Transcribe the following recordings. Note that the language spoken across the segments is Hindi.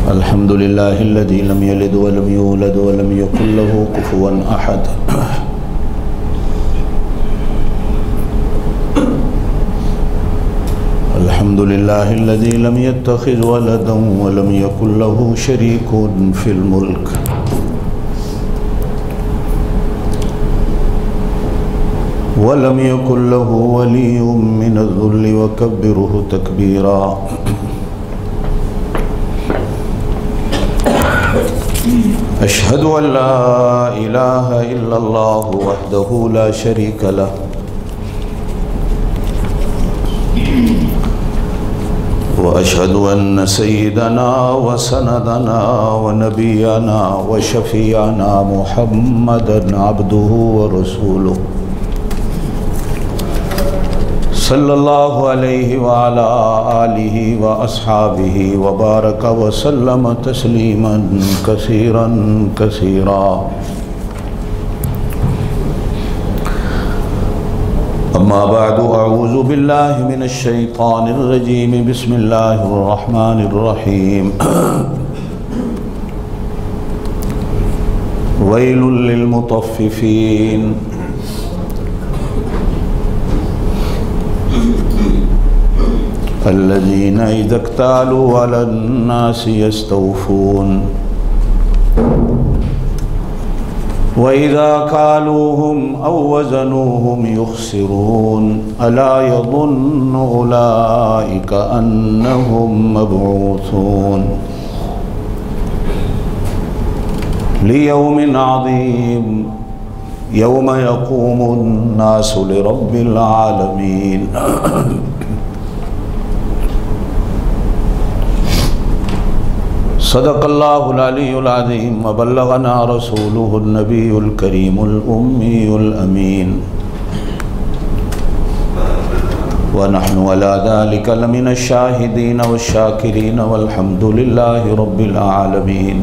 अल्हम्दुलिल्लाहिल्लज़ी लम यलिद वलम यूलद वलम यकुल लहू कुफुवन अहद। अल्हम्दुलिल्लाहिल्लज़ी लम यत्तखिज़ वलदन वलम यकुल लहू शरीकुन फिल मुल्क। वलम यकुल लहू वलिय्युम मिनज़-ज़ुल्लि वकब्बिरहु तकबीरा। अशहदु अल्ला इलाहा इल्लल्लाहु वहदहु ला शरीका लह व अशहदु अन्न सय्यदना व सनदना व नबियना व शफीअना मुहम्मदन अब्दुहु व रसूलुहु सल्लल्लाहु अलैहि व अला आलिहि व अस्हाबिहि व बारक व सल्लम तस्लीमन कसीरन कसीरा। अम्मा बअदु अऊज़ु बिल्लाहि मिनश शैतानिर रजीम। बिस्मिल्लाहिर रहमानिर रहीम। वैलुल लिल मुतफ्फिफीन। अल्लज़ीना इज़ा इक्तालू अलन्नासि यस्तौफ़ून व इज़ा कालूहुम औ वज़नूहुम युख़्सिरून अला यज़ुन्नु उलाइका अन्नहुम मबऊसून लियौमिन अज़ीम यौम यक़ूमुन्नासु लिरब्बिल आलमीन। सदक़ल्लाहुल अलीयुल अज़ीम व बल्लगना रसूलुहुन नबियुल करीमुल उम्मीयुल अमीन व नहनु अला ज़ालिका लमिनश शाहिदीन वश्शाकिरीन वल्हम्दुलिल्लाहि रब्बिल आलमीन।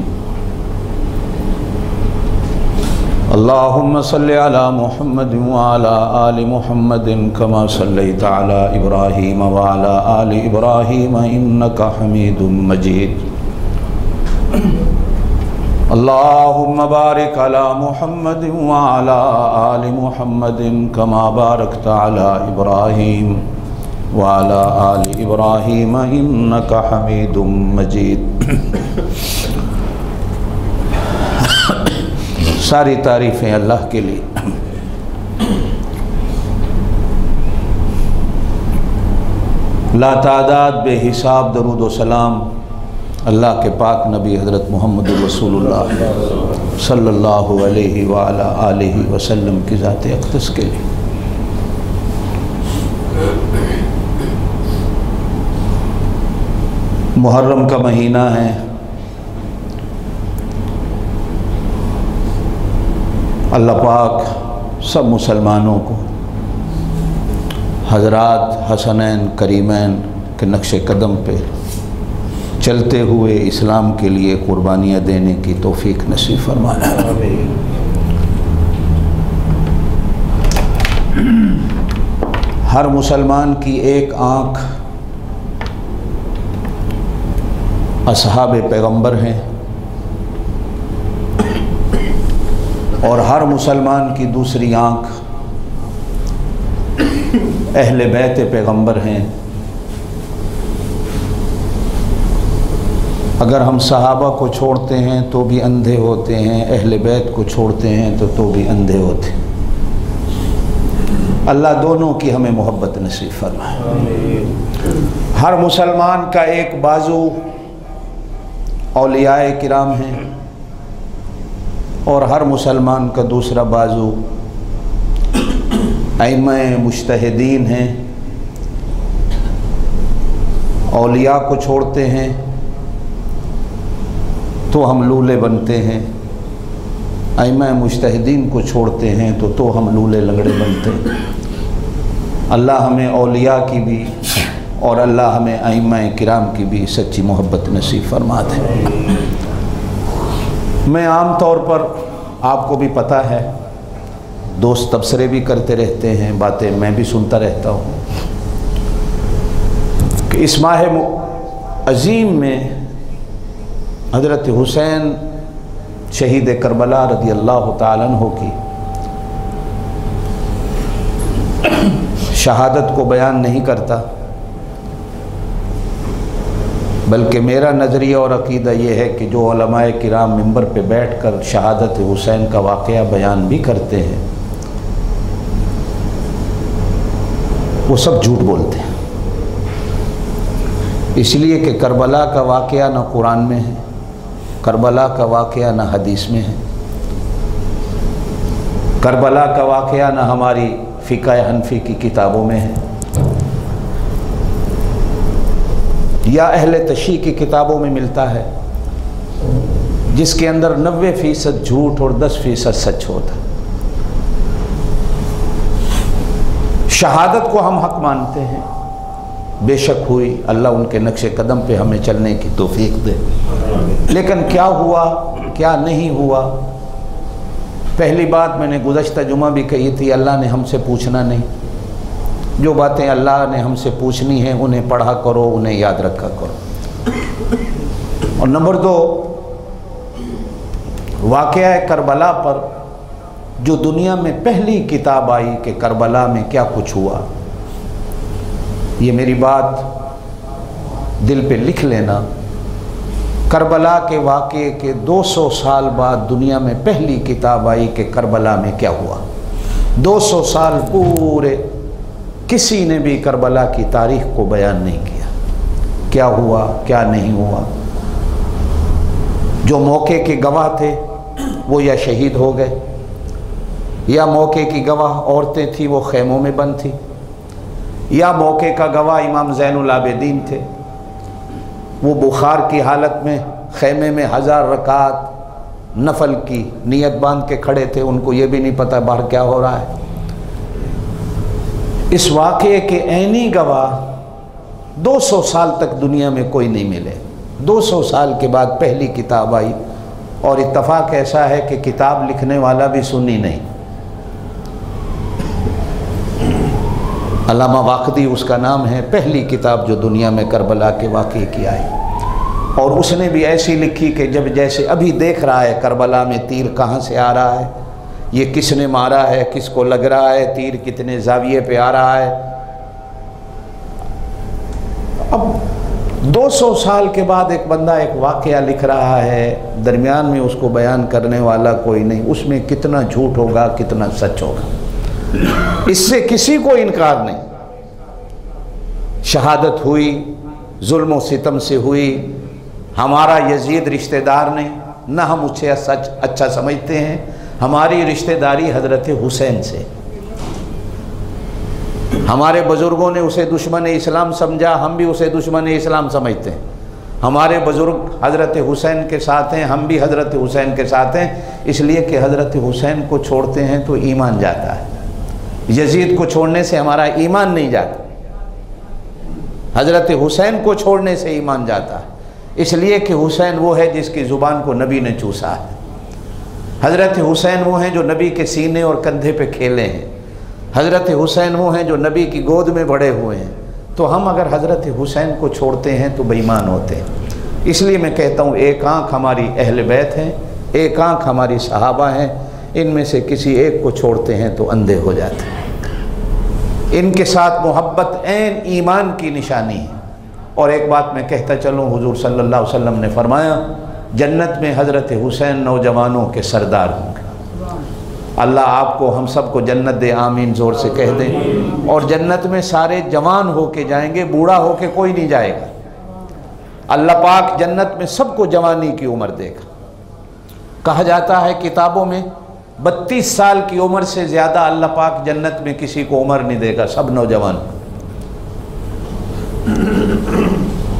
अल्लाहुम्मा सल्लि अला मुहम्मदिन व अला आलि मुहम्मदिन कमा सल्लैता अला इब्राहीम व अला आलि इब्राहीम इन्नका हमीदुम मजीद। अल्लाहुम्मा बारिक अला मुहम्मदिन व अला आलि मुहम्मदिन कमा बारकता अला इब्राहीम व अला आलि इब्राहीम इन्नका हमीदुम मजीद। सारी तारीफ़ें अल्लाह के लिए। लातादाद बेहिसाब दरूद व सलाम अल्लाह के पाक नबी हज़रत मोहम्मद रसूलुल्लाह सल्लल्लाहु अलैहि व अला आलिहि वसल्लम की ज़ात अक़दस के लिए। मुहर्रम का महीना है। अल्लाह पाक सब मुसलमानों को हज़रात हसनैन करीमैन के नक्शे कदम पे चलते हुए इस्लाम के लिए कुर्बानियाँ देने की तौफीक नसीब फरमाना। हर मुसलमान की एक आँख असहाबे पैगंबर हैं और हर मुसलमान की दूसरी आँख अहले बैत पैगंबर हैं। अगर हम सहाबा को छोड़ते हैं तो भी अंधे होते हैं, अहले बैत को छोड़ते हैं तो भी अंधे होते हैं। अल्लाह दोनों की हमें मोहब्बत नसीब फरमाए। हर मुसलमान का एक बाजू औलियाए किराम हैं और हर मुसलमान का दूसरा बाजू अइम्माए मुज्तहिदीन हैं। औलिया को छोड़ते हैं तो हम लूले बनते हैं, अइम्मा मुज्तहिदीन को छोड़ते हैं तो हम लूले लंगड़े बनते हैं। अल्लाह हमें औलिया की भी और अल्लाह हमें अइम्मा किराम की भी सच्ची मोहब्बत नसीब फरमा दे। मैं आम तौर पर, आपको भी पता है, दोस्त तबसरे भी करते रहते हैं, बातें मैं भी सुनता रहता हूँ कि इस माह अज़ीम में हज़रत हुसैन शहीद करबला रज़ी अल्लाह ताला अन्हु की शहादत को बयान नहीं करता, बल्कि मेरा नज़रिया और अक़ीदा ये है कि जो उलमाए किराम मिंबर पे बैठकर शहादत हुसैन का वाक़या बयान भी करते हैं वो सब झूठ बोलते हैं। इसलिए कि करबला का वाक़या न कुरान में है, करबला का वाक़या न हदीस में है, करबला का वाक़या न हमारी फ़िक़्ह हनफ़ी की किताबों में है या अहले तशरीह की किताबों में मिलता है, जिसके अंदर 90% झूठ और 10% सच होता है। शहादत को हम हक मानते हैं, बेशक हुई, अल्लाह उनके नक्शे कदम पे हमें चलने की तौफीक दे। लेकिन क्या हुआ क्या नहीं हुआ, पहली बात मैंने गुज़श्ता जुमा भी कही थी, अल्लाह ने हमसे पूछना नहीं। जो बातें अल्लाह ने हमसे पूछनी हैं उन्हें पढ़ा करो, उन्हें याद रखा करो। और नंबर 2, वाक़या करबला पर जो दुनिया में पहली किताब आई कि करबला में क्या कुछ हुआ, ये मेरी बात दिल पे लिख लेना। करबला के वाक़े के 200 साल बाद दुनिया में पहली किताब आई कि करबला में क्या हुआ। 200 साल पूरे किसी ने भी करबला की तारीख़ को बयान नहीं किया, क्या हुआ क्या नहीं हुआ। जो मौके के गवाह थे वो या शहीद हो गए, या मौके की गवाह औरतें थी वो खैमों में बंद थी, या मौके का गवाह इमाम ज़ैनुल आबिदीन थे, वो बुखार की हालत में खैमे में 1000 रकात नफल की नियत बांध के खड़े थे, उनको ये भी नहीं पता बाहर क्या हो रहा है। इस वाक़े के ऐनी गवाह 200 साल तक दुनिया में कोई नहीं मिले। 200 साल के बाद पहली किताब आई, और इत्तफ़ाक़ ऐसा है कि किताब लिखने वाला भी सुन्नी नहीं, अल्लामा वाक़दी उसका नाम है। पहली किताब जो दुनिया में करबला के वाक़े की आई, और उसने भी ऐसी लिखी कि जब जैसे अभी देख रहा है करबला में तीर कहाँ से आ रहा है, ये किसने मारा है, किसको लग रहा है, तीर कितने जाविये पे आ रहा है। अब 200 साल के बाद एक बंदा एक वाक़या लिख रहा है, दरमियान में उसको बयान करने वाला कोई नहीं, उसमें कितना झूठ होगा कितना सच होगा, इससे किसी को इनकार नहीं। शहादत हुई, जुल्म व सितम से हुई, हमारा यजीद रिश्तेदार नहीं, न हम उसे सच अच्छा समझते हैं। हमारी रिश्तेदारी हज़रत हुसैन से, हमारे बुज़ुर्गों ने उसे दुश्मन इस्लाम समझा, हम भी उसे दुश्मन इस्लाम समझते हैं। हमारे बुज़ुर्ग हज़रत हुसैन के साथ हैं, हम भी हज़रत हुसैन के साथ हैं, इसलिए कि हज़रत हुसैन को छोड़ते हैं तो ईमान जाता है, यजीद को छोड़ने से हमारा ईमान नहीं जाता, हज़रत हुसैन को छोड़ने से ईमान जाता है। इसलिए कि हुसैन वो है जिसकी ज़ुबान को नबी ने चूसा है, हज़रत हुसैन वो हैं जो नबी के सीने और कंधे पे खेले हैं, हज़रत हुसैन वो हैं जो नबी की गोद में बड़े हुए हैं। तो हम अगर हज़रत हुसैन को छोड़ते हैं तो बेईमान होते हैं। इसलिए मैं कहता हूँ एक आँख हमारी अहले बैत हैं, एक आँख हमारी सहाबा हैं, इनमें से किसी एक को छोड़ते हैं तो अंधे हो जाते हैं। इनके साथ मोहब्बत ऐन ईमान की निशानी है। और एक बात मैं कहता चलूँ, हुजूर सल्लल्लाहु अलैहि वसल्लम ने फरमाया जन्नत में हज़रत हुसैन नौजवानों के सरदार होंगे। अल्लाह आपको हम सब को जन्नत दे, आमीन ज़ोर से कह दें। और जन्नत में सारे जवान हो के जाएंगे, बूढ़ा हो के कोई नहीं जाएगा। अल्लाह पाक जन्नत में सबको जवानी की उम्र देगा। कहा जाता है किताबों में 32 साल की उम्र से ज़्यादा अल्लाह पाक जन्नत में किसी को उम्र नहीं देगा, सब नौजवान।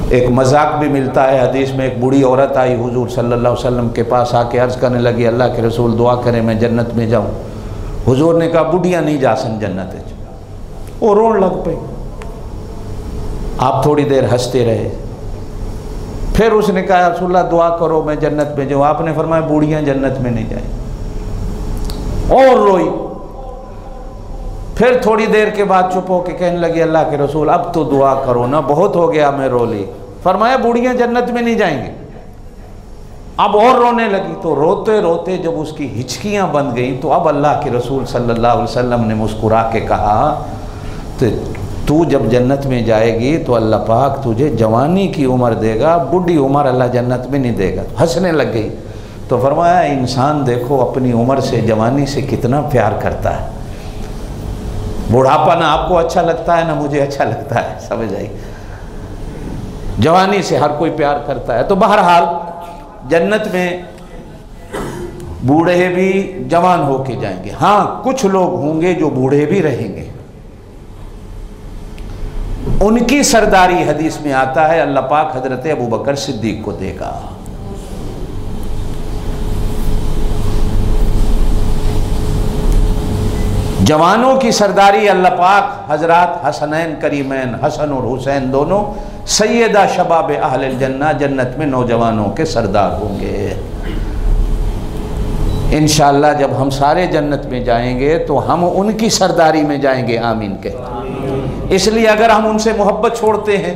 एक मजाक भी मिलता है, हदीस में एक बूढ़ी औरत आई हुजूर सल्लल्लाहु अलैहि वसल्लम के पास, आके अर्ज़ करने लगी अल्लाह के रसूल दुआ करें मैं जन्नत में जाऊँ। हुजूर ने कहा बुढ़िया नहीं जा सन जन्नत। वो रोन लग पई। आप थोड़ी देर हंसते रहे, फिर उसने कहा रसूलल्लाह दुआ करो मैं जन्नत में जाऊँ। आपने फरमाया बूढ़ियाँ जन्नत में नहीं जाए, और रोई। फिर थोड़ी देर के बाद चुप होकर कहने लगी अल्लाह के रसूल अब तो दुआ करो ना, बहुत हो गया मैं रो ली। फरमाया बूढ़ियाँ जन्नत में नहीं जाएंगी। अब और रोने लगी। तो रोते रोते जब उसकी हिचकियां बंद गई तो अब अल्लाह के रसूल सल्लल्लाहु अलैहि वसल्लम ने मुस्कुरा के कहा, तो तू जब जन्नत में जाएगी तो अल्लाह पाक तुझे जवानी की उम्र देगा, बुढ़ी उम्र अल्लाह जन्नत में नहीं देगा। हंसने लग गई। तो फरमाया, इंसान देखो अपनी उम्र से, जवानी से कितना प्यार करता है। बुढ़ापा ना आपको अच्छा लगता है ना मुझे अच्छा लगता है, समझ आई। जवानी से हर कोई प्यार करता है। तो बहरहाल जन्नत में बूढ़े भी जवान होके जाएंगे। हाँ, कुछ लोग होंगे जो बूढ़े भी रहेंगे, उनकी सरदारी हदीस में आता है अल्लाह पाक हजरत अबू बकर सिद्दीक को देगा। जवानों की सरदारी अल्लाह पाक हजरत हसनैन करीमैन, हसन और हुसैन दोनों सैयदा शबाब अहल जन्ना, जन्नत में नौजवानों के सरदार होंगे। इंशाअल्लाह जब हम सारे जन्नत में जाएंगे तो हम उनकी सरदारी में जाएंगे। आमीन कहते। इसलिए अगर हम उनसे मोहब्बत छोड़ते हैं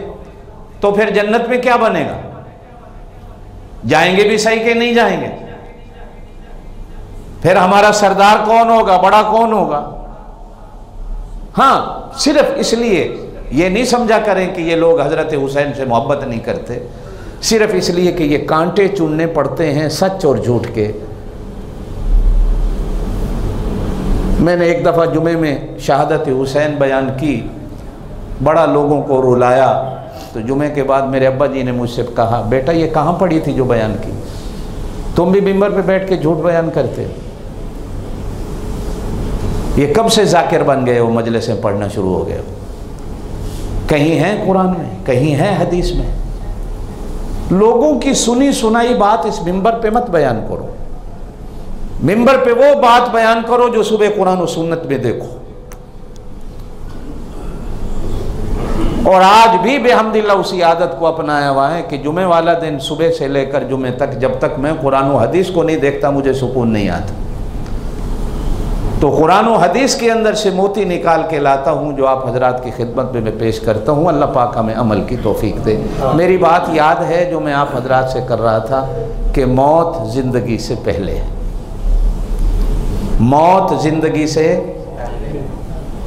तो फिर जन्नत में क्या बनेगा? जाएंगे भी सही के नहीं जाएंगे? फिर हमारा सरदार कौन होगा, बड़ा कौन होगा? हाँ, सिर्फ इसलिए ये नहीं समझा करें कि ये लोग हजरत हुसैन से मोहब्बत नहीं करते, सिर्फ इसलिए कि ये कांटे चुनने पड़ते हैं सच और झूठ के। मैंने एक दफ़ा जुमे में शहादत हुसैन बयान की, बड़ा लोगों को रुलाया। तो जुमे के बाद मेरे अब्बा जी ने मुझसे कहा, बेटा ये कहाँ पढ़ी थी जो बयान की? तुम भी मिंबर पे बैठ के झूठ बयान करते हो। ये कब से जाकिर बन गए हो, मजलिसें पढ़ना शुरू हो गए हो? कहीं है कुरान में, कहीं है हदीस में। लोगों की सुनी सुनाई बात इस मिंबर पे मत बयान करो। मिंबर पे वो बात बयान करो जो सुबह कुरान और सुन्नत में देखो। और आज भी बेहम्दिल्लाह उसी आदत को अपनाया हुआ है कि जुमे वाला दिन सुबह से लेकर जुमे तक जब तक मैं कुरान और हदीस को नहीं देखता मुझे सुकून नहीं आता। तो कुरान और हदीस के अंदर से मोती निकाल के लाता हूँ जो आप हजरात की खिदमत में मैं पेश करता हूँ। अल्लाह पाक हमें अमल की तौफीक दे। मेरी बात याद है जो मैं आप हजरात से कर रहा था कि मौत ज़िंदगी से पहले है। मौत ज़िंदगी से,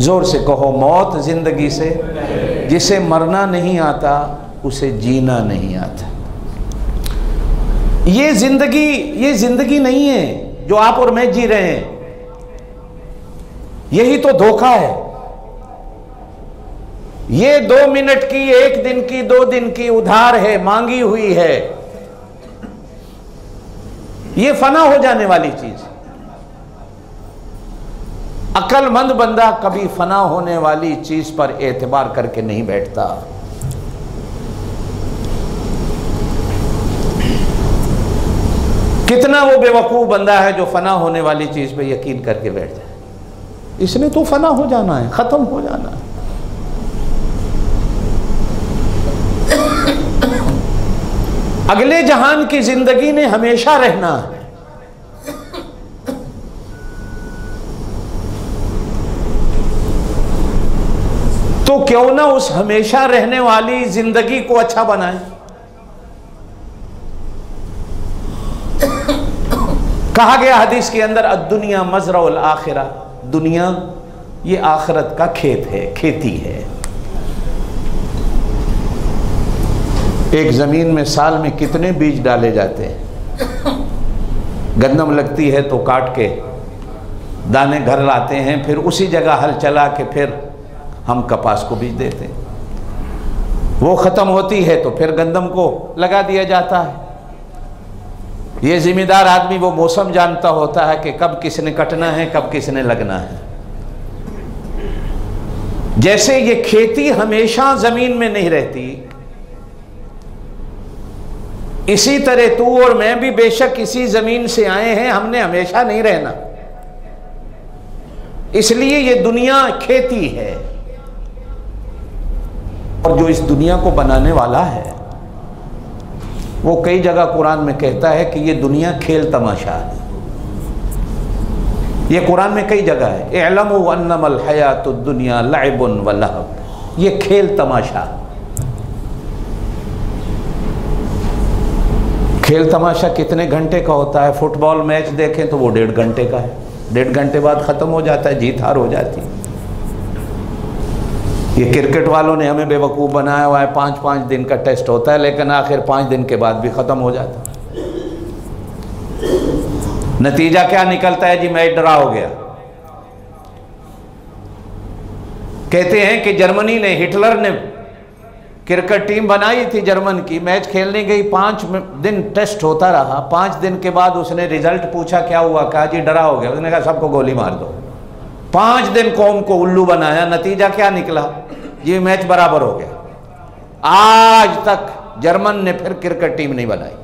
ज़ोर से कहो, मौत ज़िंदगी से। जिसे मरना नहीं आता उसे जीना नहीं आता। ये ज़िंदगी नहीं है जो आप और मैं जी रहे हैं, यही तो धोखा है। ये 2 मिनट की, 1 दिन की, 2 दिन की उधार है, मांगी हुई है। ये फना हो जाने वाली चीज। अक्लमंद बंदा कभी फना होने वाली चीज पर एतबार करके नहीं बैठता। कितना वो बेवकूफ बंदा है जो फना होने वाली चीज पे यकीन करके बैठ जाए। इसने तो फना हो जाना है, खत्म हो जाना है। अगले जहान की जिंदगी में हमेशा रहना है। तो क्यों ना उस हमेशा रहने वाली जिंदगी को अच्छा बनाए। कहा गया हदीस के अंदर, अद्दुनिया मज़रउल आखिरा, दुनिया ये आखिरत का खेत है, खेती है। एक ज़मीन में साल में कितने बीज डाले जाते हैं। गंदम लगती है तो काट के दाने घर लाते हैं, फिर उसी जगह हल चला के फिर हम कपास को बीज देते हैं। वो ख़त्म होती है तो फिर गंदम को लगा दिया जाता है। ये ज़िम्मेदार आदमी वो मौसम जानता होता है कि कब किसने कटना है, कब किसने लगना है। जैसे ये खेती हमेशा ज़मीन में नहीं रहती, इसी तरह तू और मैं भी बेशक इसी ज़मीन से आए हैं, हमने हमेशा नहीं रहना। इसलिए ये दुनिया खेती है। और जो इस दुनिया को बनाने वाला है वो कई जगह कुरान में कहता है कि ये दुनिया खेल तमाशा है। ये कुरान में कई जगह है, इअलमू अन्नमल हयातुद दुनिया लअबुन व लहब। ये खेल तमाशा, खेल तमाशा कितने घंटे का होता है? फुटबॉल मैच देखें तो वो 1.5 घंटे का है, 1.5 घंटे बाद ख़त्म हो जाता है, जीत हार हो जाती है। ये क्रिकेट वालों ने हमें बेवकूफ़ बनाया हुआ है, 5-5 दिन का टेस्ट होता है, लेकिन आखिर 5 दिन के बाद भी ख़त्म हो जाता है। नतीजा क्या निकलता है जी? मैच ड्रा हो गया। कहते हैं कि जर्मनी ने, हिटलर ने क्रिकेट टीम बनाई थी जर्मन की, मैच खेलने गई, 5 दिन टेस्ट होता रहा। 5 दिन के बाद उसने रिजल्ट पूछा क्या हुआ, कहा जी ड्रा हो गया। उसने कहा सबको गोली मार दो। 5 दिन कौम को उल्लू बनाया, नतीजा क्या निकला जी? मैच बराबर हो गया। आज तक जर्मन ने फिर क्रिकेट टीम नहीं बनाई।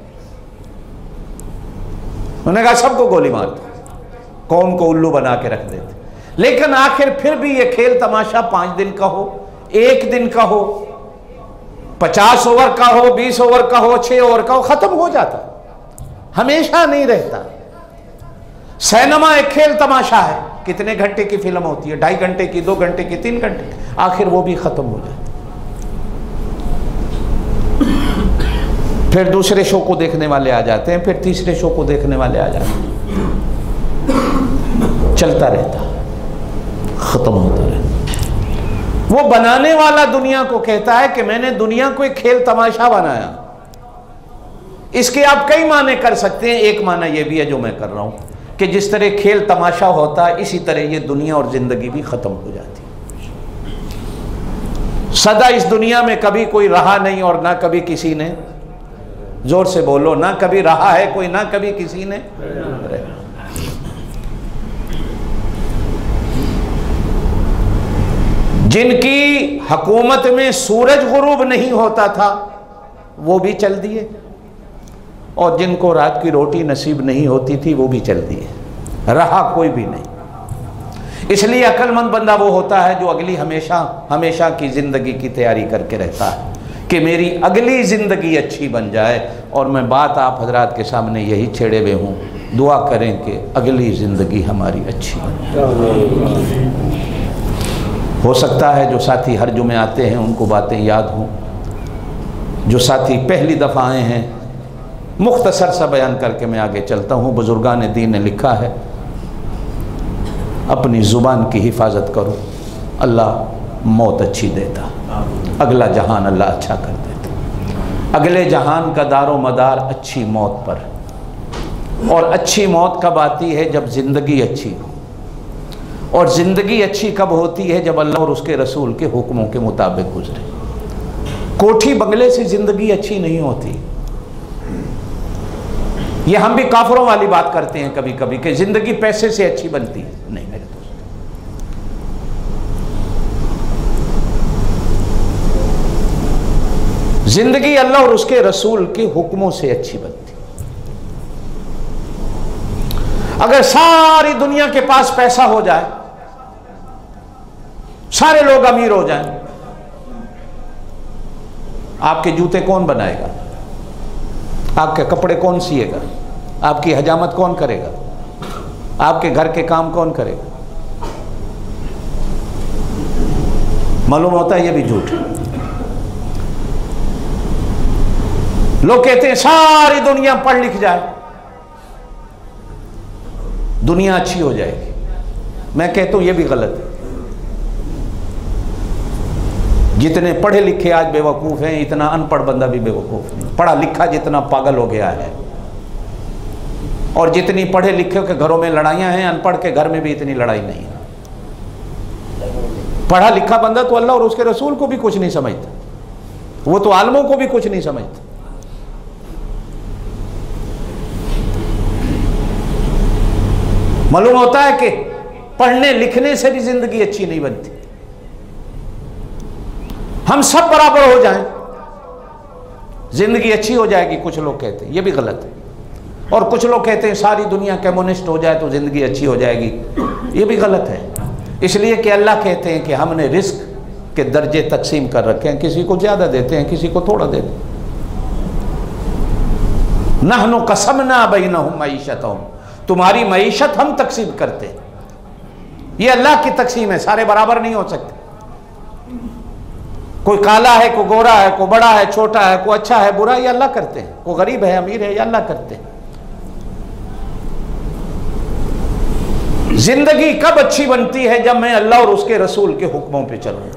उन्होंने कहा सबको गोली मार दो, कौम को उल्लू बना के रख देते। लेकिन आखिर फिर भी ये खेल तमाशा 5 दिन का हो, 1 दिन का हो, 50 ओवर का हो, 20 ओवर का हो, 6 ओवर का हो, खत्म हो जाता, हमेशा नहीं रहता। सिनेमा एक खेल तमाशा है, कितने घंटे की फिल्म होती है? 2.5 घंटे की, 2 घंटे की, 3 घंटे, आखिर वो भी खत्म हो जाती। फिर दूसरे शो को देखने वाले आ जाते हैं, फिर तीसरे शो को देखने वाले आ जाते हैं, चलता रहता, खत्म होता रहता। वो बनाने वाला दुनिया को कहता है कि मैंने दुनिया को एक खेल तमाशा बनाया। इसके आप कई माने कर सकते हैं। एक माना यह भी है जो मैं कर रहा हूं कि जिस तरह खेल तमाशा होता है, इसी तरह ये दुनिया और जिंदगी भी खत्म हो जाती है। सदा इस दुनिया में कभी कोई रहा नहीं और ना कभी किसी ने, जोर से बोलो, ना कभी रहा है कोई, ना कभी किसी ने रहा। जिनकी हुकूमत में सूरज गुरूब नहीं होता था वो भी चल दिए, और जिनको रात की रोटी नसीब नहीं होती थी वो भी चल दिए, रहा कोई भी नहीं। इसलिए अक्लमंद बंदा वो होता है जो अगली हमेशा की ज़िंदगी की तैयारी करके रहता है कि मेरी अगली ज़िंदगी अच्छी बन जाए। और मैं बात आप हजरात के सामने यही छेड़े हुए हूँ, दुआ करें कि अगली ज़िंदगी हमारी अच्छी बन जाए। हो सकता है जो साथी हर जुमे आते हैं उनको बातें याद हों, जो साथी पहली दफ़ा आए हैं, मुख्तसर सा बयान करके मैं आगे चलता हूँ। बुजुर्गान दीन ने लिखा है, अपनी ज़ुबान की हिफाजत करो, अल्लाह मौत अच्छी देता, अगला जहान अल्लाह अच्छा कर देता। अगले जहान का दारो मदार अच्छी मौत पर, और अच्छी मौत कब आती है? जब ज़िंदगी अच्छी हो। और ज़िंदगी अच्छी कब होती है? जब अल्लाह और उसके रसूल के हुक्मों के मुताबिक गुजरे। कोठी बंगले से ज़िंदगी अच्छी नहीं होती। ये हम भी काफरों वाली बात करते हैं कभी कभी कि ज़िंदगी पैसे से अच्छी बनती है। नहीं मेरे दोस्त, ज़िंदगी अल्लाह और उसके रसूल के हुक्मों से अच्छी बनती। अगर सारी दुनिया के पास पैसा हो जाए, सारे लोग अमीर हो जाएं, आपके जूते कौन बनाएगा? आपके कपड़े कौन सिएगा? आपकी हजामत कौन करेगा? आपके घर के काम कौन करेगा? मालूम होता है ये भी झूठ है। लोग कहते हैं सारी दुनिया पढ़ लिख जाए, दुनिया अच्छी हो जाएगी। मैं कहता हूं ये भी गलत है। जितने पढ़े लिखे आज बेवकूफ़ हैं, इतना अनपढ़ बंदा भी बेवकूफ़ नहीं। पढ़ा लिखा जितना पागल हो गया है, और जितनी पढ़े लिखे के घरों में लड़ाइयाँ हैं, अनपढ़ के घर में भी इतनी लड़ाई नहीं है। पढ़ा लिखा बंदा तो अल्लाह और उसके रसूल को भी कुछ नहीं समझता, वो तो आलमों को भी कुछ नहीं समझता। मालूम होता है कि पढ़ने लिखने से भी जिंदगी अच्छी नहीं बनती। हम सब बराबर हो जाएं, जिंदगी अच्छी हो जाएगी, कुछ लोग कहते हैं, ये भी गलत है। और कुछ लोग कहते हैं सारी दुनिया कम्युनिस्ट हो जाए तो जिंदगी अच्छी हो जाएगी, ये भी गलत है। इसलिए कि अल्लाह कहते हैं कि हमने रिस्क के दर्जे तकसीम कर रखे हैं, किसी को ज़्यादा देते हैं, किसी को थोड़ा देते हैं। नहनु कसमना बैनहुम मईशतहुम, तुम्हारी मईशत हम तकसीम करते हैं। ये अल्लाह की तकसीम है, सारे बराबर नहीं हो सकते। कोई काला है, कोई गोरा है, कोई बड़ा है, छोटा है, कोई अच्छा है, बुरा, ये अल्लाह करते हैं। कोई गरीब है, अमीर है, ये अल्लाह करते हैं। जिंदगी कब अच्छी बनती है? जब मैं अल्लाह और उसके रसूल के हुक्मों पे चलूँ।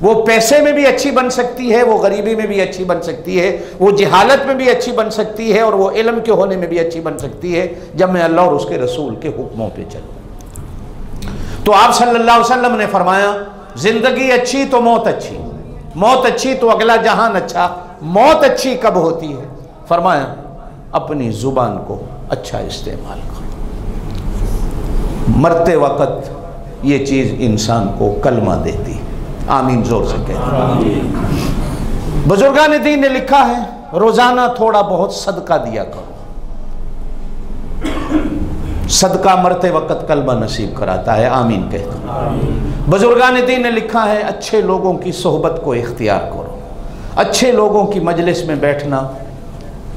वो पैसे में भी अच्छी बन सकती है, वो गरीबी में भी अच्छी बन सकती है, वो जहालत में भी अच्छी बन सकती है, और वो इल्म के होने में भी अच्छी बन सकती है, जब मैं अल्लाह और उसके रसूल के हुक्मों पे चलूँ। तो आप सल्लल्लाहु अलैहि वसल्लम ने फरमाया, जिंदगी अच्छी तो मौत अच्छी, मौत अच्छी तो अगला जहान अच्छा। मौत अच्छी कब होती है? फरमाया, अपनी जुबान को अच्छा इस्तेमाल करो। मरते वक्त ये चीज इंसान को कलमा देती। आमीन, जोर से कहते। बुजुर्गान दीन ने लिखा है, रोजाना थोड़ा बहुत सदका दिया करो। सदका मरते वक्त कलमा नसीब कराता है। आमीन कहते। बुजुर्गान दीन ने लिखा है, अच्छे लोगों की सोहबत को इख्तियार करो। अच्छे लोगों की मजलिस में बैठना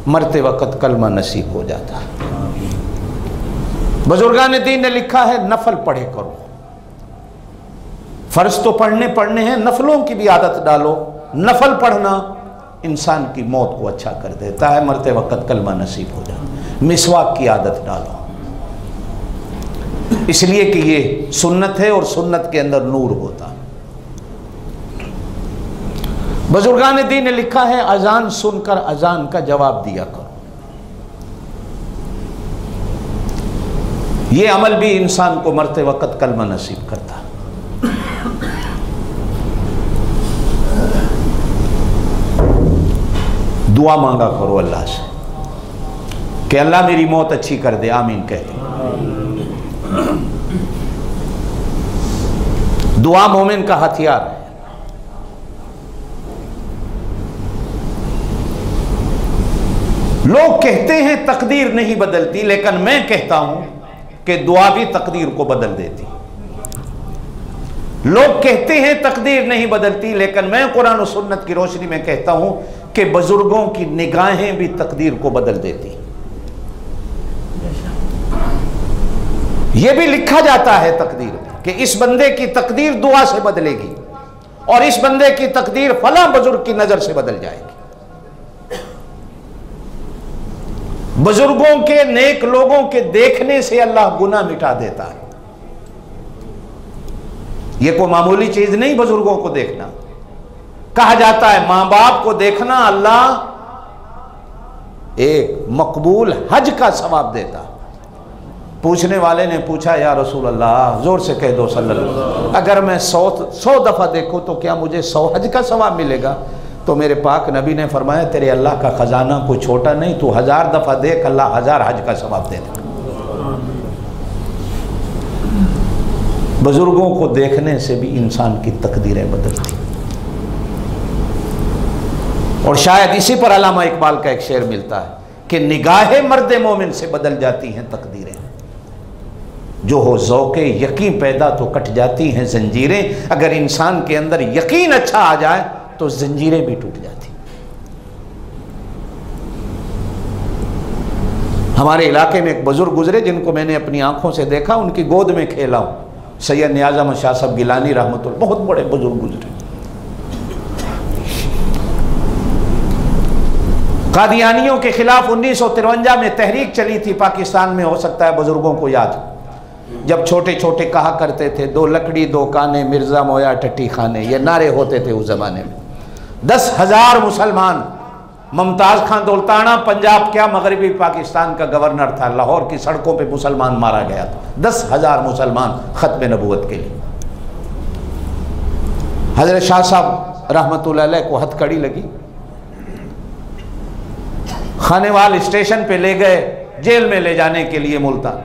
मरते वक्त कलमा नसीब हो जाता है। बुजुर्गान दीन ने लिखा है, नफल पढ़े करो। फर्ज तो पढ़ने हैं, नफलों की भी आदत डालो। नफल पढ़ना इंसान की मौत को अच्छा कर देता है, मरते वक्त कलमा नसीब हो जाता है। मिसवाक की आदत डालो, इसलिए कि ये सुन्नत है और सुन्नत के अंदर नूर होता है। बुजुर्गान दीन ने लिखा है, अजान सुनकर अजान का जवाब दिया करो। ये अमल भी इंसान को मरते वक्त कलमा नसीब करता है। दुआ मांगा करो अल्लाह से कि अल्लाह मेरी मौत अच्छी कर दे। आमीन कहते। दुआ मोमिन का हथियार है। लोग कहते हैं तकदीर नहीं बदलती, लेकिन मैं कहता हूं कि दुआ भी तकदीर को बदल देती। लोग कहते हैं तकदीर नहीं बदलती, लेकिन मैं कुरान और सुन्नत की रोशनी में कहता हूं कि बुजुर्गों की निगाहें भी तकदीर को बदल देती। यह भी लिखा जाता है तकदीर में कि इस बंदे की तकदीर दुआ से बदलेगी और इस बंदे की तकदीर फला बुजुर्ग की नजर से बदल जाएगी। बुजुर्गों के, नेक लोगों के देखने से अल्लाह गुनाह मिटा देता है। यह कोई मामूली चीज नहीं बुजुर्गों को देखना। कहा जाता है मां बाप को देखना अल्लाह एक मकबूल हज का सवाब देता। पूछने वाले ने पूछा, या रसूल अल्लाह, जोर से कह दो सल्लल्लाहु, अगर मैं 100 दफा देखूं तो क्या मुझे 100 हज का सवाब मिलेगा? तो मेरे पाक नबी ने फरमाया, तेरे अल्लाह का खजाना कोई छोटा नहीं, तू 1000 दफा देख, अल्लाह 1000 हज का सवाब दे देगा। बुजुर्गों को देखने से भी इंसान की तकदीरें बदलती। और शायद इसी पर अल्लामा इकबाल का एक शेर मिलता है कि निगाहे मर्द मोमिन से बदल जाती हैं तकदीरें, जो हो ज़ौक़े यकीन पैदा तो कट जाती हैं जंजीरें। अगर इंसान के अंदर यकीन अच्छा आ जाए तो जंजीरें भी टूट जाती। हमारे इलाके में एक बुजुर्ग गुजरे जिनको मैंने अपनी आंखों से देखा, उनकी गोद में खेला हूं। सैयद नियाज़ अहमद शाह साहब गिलानी रहमतुल्लाह, बहुत बड़े बुजुर्ग गुजरे। कादियानियों के खिलाफ 1953 में तहरीक चली थी पाकिस्तान में, हो सकता है बुजुर्गों को याद, जब छोटे छोटे कहा करते थे, 2 लकड़ी 2 काने, मिर्जा मोया टट्टी खाने, ये नारे होते थे उस जमाने में। 10,000 मुसलमान, मुमताज़ खान दौलताना पंजाब क्या मगरबी पाकिस्तान का गवर्नर था, लाहौर की सड़कों पे मुसलमान मारा गया था। 10,000 मुसलमान खत्म नबूवत के लिए। हजरत शाह साहब रहमतुल्लाह अलैह को हथकड़ी लगी, खानेवाल स्टेशन पे ले गए जेल में ले जाने के लिए मुल्तान।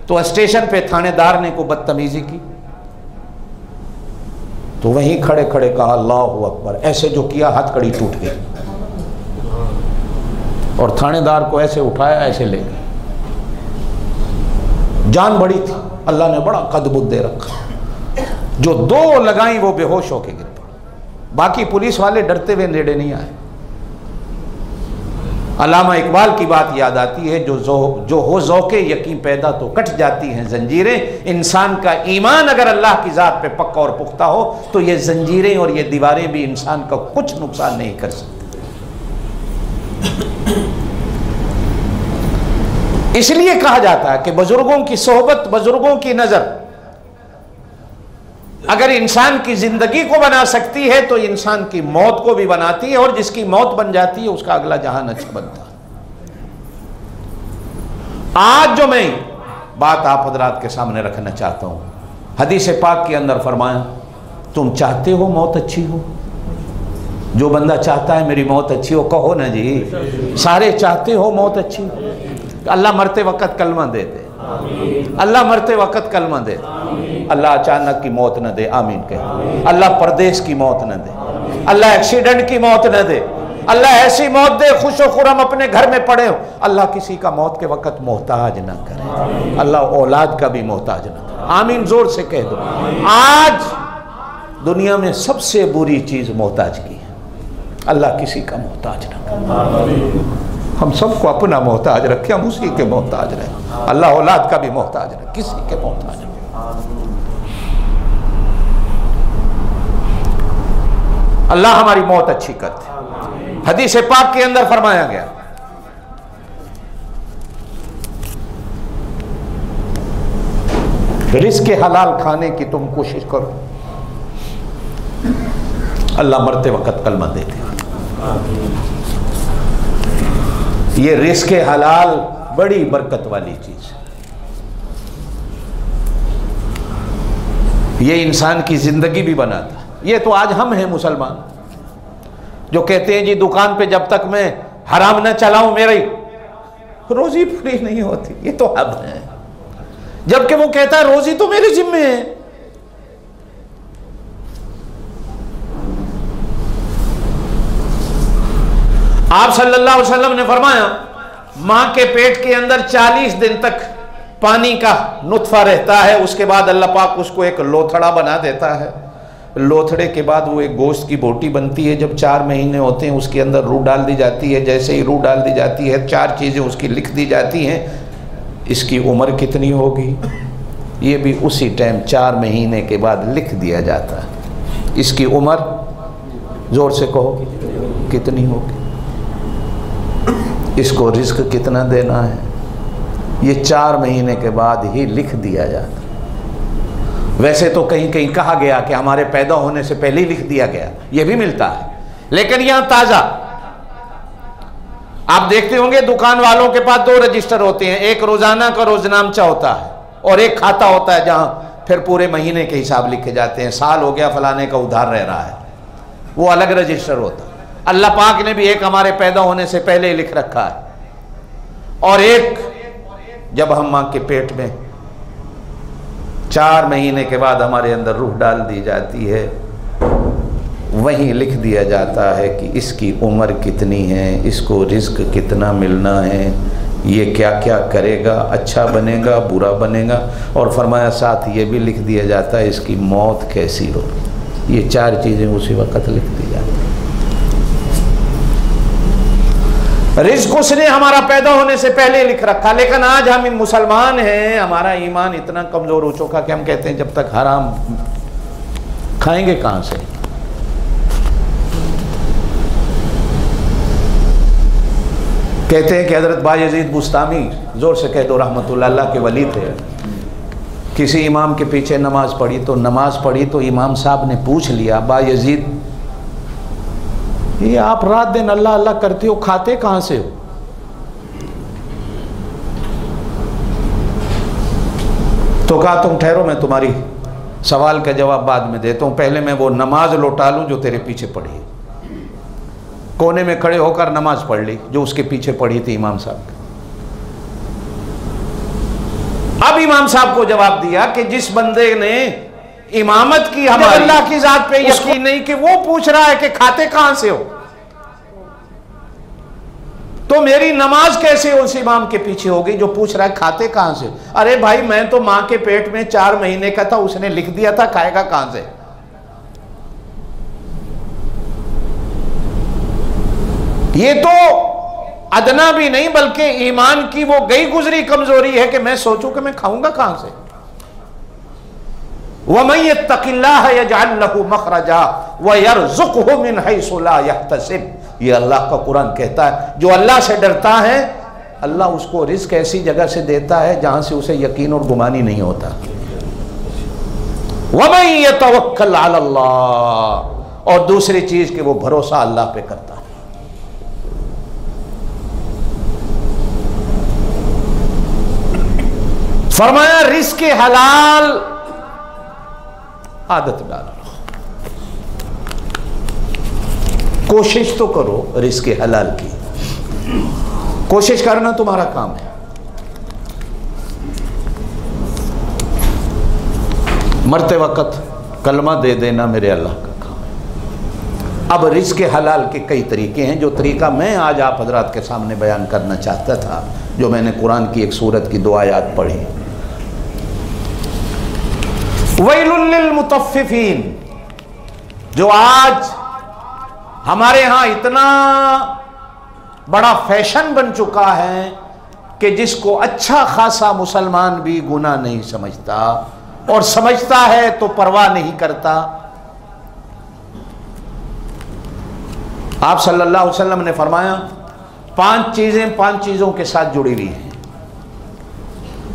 तो स्टेशन पे थानेदार ने को बदतमीजी की, तो वहीं खड़े खड़े कहा अल्लाहु अकबर, ऐसे जो किया हथकड़ी टूट गई और थानेदार को ऐसे उठाया, ऐसे ले गए। जान बड़ी थी, अल्लाह ने बड़ा कदबुद दे रखा। जो 2 लगाई वो बेहोश होके गिर पड़े, बाकी पुलिस वाले डरते हुए नेड़े नहीं आए। अल्लामा इकबाल की बात याद आती है, जो हो ज़ौक़े यकीन पैदा तो कट जाती हैं जंजीरें। इंसान का ईमान अगर अल्लाह की ज़ात पे पक्का और पुख्ता हो तो ये जंजीरें और ये दीवारें भी इंसान का कुछ नुकसान नहीं कर सकती। इसलिए कहा जाता है कि बुजुर्गों की सोहबत, बुजुर्गों की नज़र अगर इंसान की जिंदगी को बना सकती है तो इंसान की मौत को भी बनाती है, और जिसकी मौत बन जाती है उसका अगला जहान अच्छा बनता है। आज जो मैं बात आप हजरात के सामने रखना चाहता हूं, हदीस पाक के अंदर फरमाया, तुम चाहते हो मौत अच्छी हो? जो बंदा चाहता है मेरी मौत अच्छी हो, कहो ना जी। सारे चाहते हो मौत अच्छी हो? अल्लाह मरते वक्त कलमा दे दे, अल्लाह मरते वक्त कलमा दे, अल्लाह अचानक की मौत न दे, आमीन कहे। अल्लाह परदेश की मौत न दे, अल्लाह एक्सीडेंट की मौत न दे, अल्लाह ऐसी मौत दे खुशो खुरम अपने घर में पड़े हो। अल्लाह किसी का मौत के वक्त मोहताज ना करे, अल्लाह औलाद का भी मोहताज ना करे, आमीन जोर से कह दो। आज दुनिया में सबसे बुरी चीज मोहताज की है, अल्लाह किसी का मोहताज ना करे। हम सबको अपना मोहताज रखे, हम उसी के मोहताज रहे। अल्लाह औलाद का भी मोहताज रहे, किसी के मोहताज रहे। अल्लाह हमारी मौत अच्छी करते। हदीस पाक के अंदर फरमाया गया, रिज़्क़ हलाल खाने की तुम कोशिश करो, अल्लाह मरते वक्त कलमा देते। ये रिज़्क़ हलाल बड़ी बरकत वाली चीज है। ये इंसान की जिंदगी भी बनाता। ये तो आज हम हैं मुसलमान जो कहते हैं जी दुकान पे जब तक मैं हराम न चलाऊं मेरी रोजी पूरी नहीं होती। ये तो हम है, जबकि वो कहता है रोजी तो मेरे जिम्मे है। आप सल्लल्लाहु अलैहि वसल्लम ने फरमाया, मां के पेट के अंदर 40 दिन तक पानी का नुत्फा रहता है, उसके बाद अल्लाह पाक उसको एक लोथड़ा बना देता है। लोथड़े के बाद वो एक गोश्त की बोटी बनती है। जब 4 महीने होते हैं उसके अंदर रूह डाल दी जाती है। जैसे ही रूह डाल दी जाती है 4 चीज़ें उसकी लिख दी जाती हैं। इसकी उम्र कितनी होगी, ये भी उसी टाइम 4 महीने के बाद लिख दिया जाता है। इसकी उम्र जोर से कहो कितनी होगी, इसको रिस्क कितना देना है, ये 4 महीने के बाद ही लिख दिया जाता। वैसे तो कहीं कहीं कहा गया कि हमारे पैदा होने से पहले ही लिख दिया गया, ये भी मिलता है, लेकिन यहां ताजा। आप देखते होंगे दुकान वालों के पास 2 रजिस्टर होते हैं, एक रोजाना का रोजनामचा होता है और एक खाता होता है जहां फिर पूरे महीने के हिसाब लिखे जाते हैं। साल हो गया फलाने का उधार रह रहा है, वो अलग रजिस्टर होता है। अल्लाह पाक ने भी एक हमारे पैदा होने से पहले ही लिख रखा है और एक जब हम मां के पेट में 4 महीने के बाद हमारे अंदर रूह डाल दी जाती है, वहीं लिख दिया जाता है कि इसकी उम्र कितनी है, इसको रिस्क कितना मिलना है, ये क्या क्या करेगा, अच्छा बनेगा बुरा बनेगा, और फरमाया साथ ये भी लिख दिया जाता है इसकी मौत कैसी हो। ये 4 चीज़ें उसी वक्त लिख दी जाती हैं। रिज़्क़ उसने हमारा पैदा होने से पहले लिख रखा, लेकिन आज हम मुसलमान हैं, हमारा ईमान इतना कमज़ोर हो चुका कि हम कहते हैं जब तक हराम खाएंगे कहाँ से। कहते हैं कि हज़रत बायज़ीद बुस्तामी, ज़ोर से कह दो रहमतुल्लाह अल्लाह के वली थे, किसी इमाम के पीछे नमाज़ पढ़ी तो इमाम साहब ने पूछ लिया, बायज़ीद ये आप रात दिन अल्लाह अल्लाह करते हो, खाते कहाँ से हो? तो कहा तुम ठहरो, मैं तुम्हारी सवाल का जवाब बाद में देता हूँ, पहले मैं वो नमाज लौटा लूँ जो तेरे पीछे पढ़ी है। कोने में खड़े होकर नमाज पढ़ ली जो उसके पीछे पढ़ी थी इमाम साहब। अब इमाम साहब को जवाब दिया कि जिस बंदे ने इमामत की हमारी अल्लाह की जात पे यकीन नहीं कि वो पूछ रहा है कि खाते कहां से हो, तो मेरी नमाज कैसे उस इमाम के पीछे होगी जो पूछ रहा है खाते कहां से। अरे भाई मैं तो मां के पेट में 4 महीने का था, उसने लिख दिया था, खाएगा कहां से। ये तो अदना भी नहीं बल्कि ईमान की वो गई गुजरी कमजोरी है कि मैं सोचूं कि मैं खाऊंगा कहां से। वमन यत्तकिल्लाह यजअल लहू मखरजा व यरज़ुक़हु मिन हैसु ला यहतसिब। ये अल्लाह का कुरान कहता है, जो अल्लाह से डरता है अल्लाह उसको रिस्क ऐसी जगह से देता है जहां से उसे यकीन और गुमानी नहीं होता। वमन यतवक्कल अलल्लाह, और दूसरी चीज कि वो भरोसा अल्लाह पे करता है। फरमाया रिस्क हलाल आदत डालो, कोशिश तो करो रिस्क हलाल की, कोशिश करना तुम्हारा काम है। मरते वक्त कलमा दे देना मेरे अल्लाह का काम है। अब रिस्क हलाल के कई तरीके हैं, जो तरीका मैं आज आप हजरात के सामने बयान करना चाहता था, जो मैंने कुरान की एक सूरत की 2 आयत पढ़ी। वैलुल लिल मुतफ्फिफीन, जो आज हमारे यहां इतना बड़ा फैशन बन चुका है कि जिसको अच्छा खासा मुसलमान भी गुनाह नहीं समझता, और समझता है तो परवाह नहीं करता। आप सल्लल्लाहु अलैहि वसल्लम ने फरमाया 5 चीजें 5 चीजों के साथ जुड़ी हुई हैं।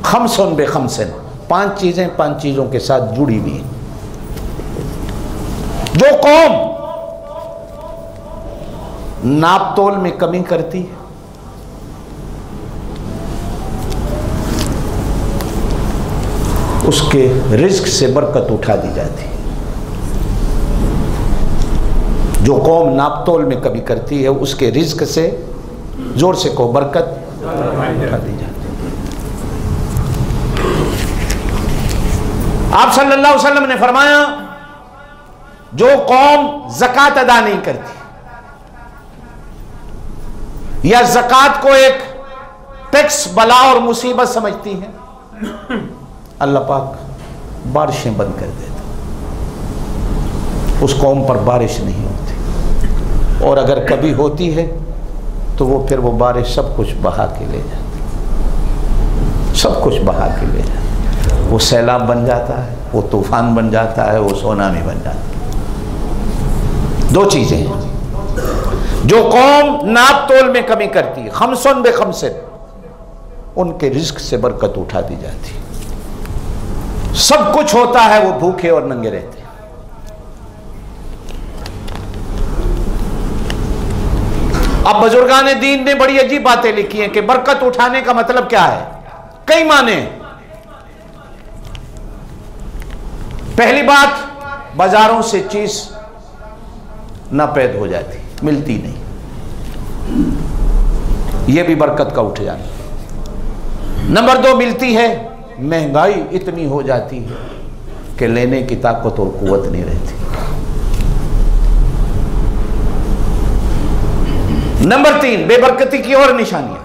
खमसन बे खमसन, 5 चीजें 5 चीजों के साथ जुड़ी हुई हैं। जो कौम नाप तोल में कमी करती है, उसके रिस्क से बरकत उठा दी जाती है। जो कौम नापतोल में कमी करती है उसके रिस्क से, जोर से को, बरकत उठा दी जाती है। आप सल्लल्लाहु अलैहि वसल्लम ने फरमाया जो कौम ज़कात अदा नहीं करती या ज़कात को एक टैक्स, बला और मुसीबत समझती है, अल्लाह पाक बारिशें बंद कर देता, उस कौम पर बारिश नहीं होती, और अगर कभी होती है तो वो फिर वो बारिश सब कुछ बहा के ले जाती, सब कुछ बहा के ले जाती। वो सैलाब बन जाता है, वो तूफान बन जाता है, वो सुनामी बन जाता है। 2 चीजें हैं। जो कौम नाप तोल में कमी करती है, खमसन बे खमसन, उनके रिस्क से बरकत उठा दी जाती है। सब कुछ होता है, वो भूखे और नंगे रहते हैं। अब बुजुर्गान दीन ने बड़ी अजीब बातें लिखी हैं कि बरकत उठाने का मतलब क्या है। कई माने। पहली बात, बाजारों से चीज नापैद हो जाती, मिलती नहीं, यह भी बरकत का उठ जाना। नंबर 2, मिलती है, महंगाई इतनी हो जाती है कि लेने की ताकत और कुव्वत नहीं रहती। नंबर 3, बेबरकती की और निशानियां।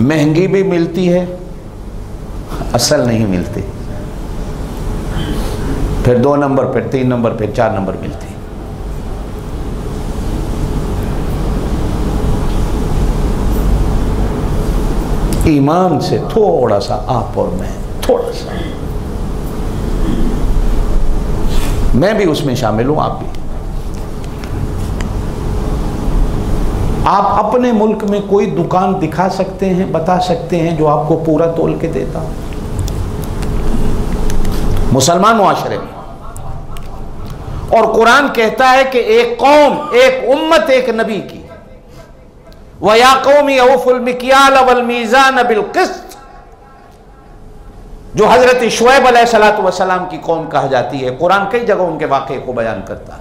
महंगी भी मिलती है, असल नहीं मिलती, फिर 2 नंबर, फिर 3 नंबर, फिर 4 नंबर मिलती। ईमान से थोड़ा सा आप और मैं, थोड़ा सा, मैं भी उसमें शामिल हूं, आप भी। आप अपने मुल्क में कोई दुकान दिखा सकते हैं, बता सकते हैं जो आपको पूरा तोल के देता हो? मुसलमान मुआशरे में। और कुरान कहता है कि एक कौम, एक उम्मत, एक नबी की, व या कौमी औफुल मिक्याल वल मीज़ान बिल क़िस्त, जो हजरत शुएब अलैहिस्सलातु वस्सलाम की कौम कहा जाती है। कुरान कई जगह उनके वाक़े को बयान करता है।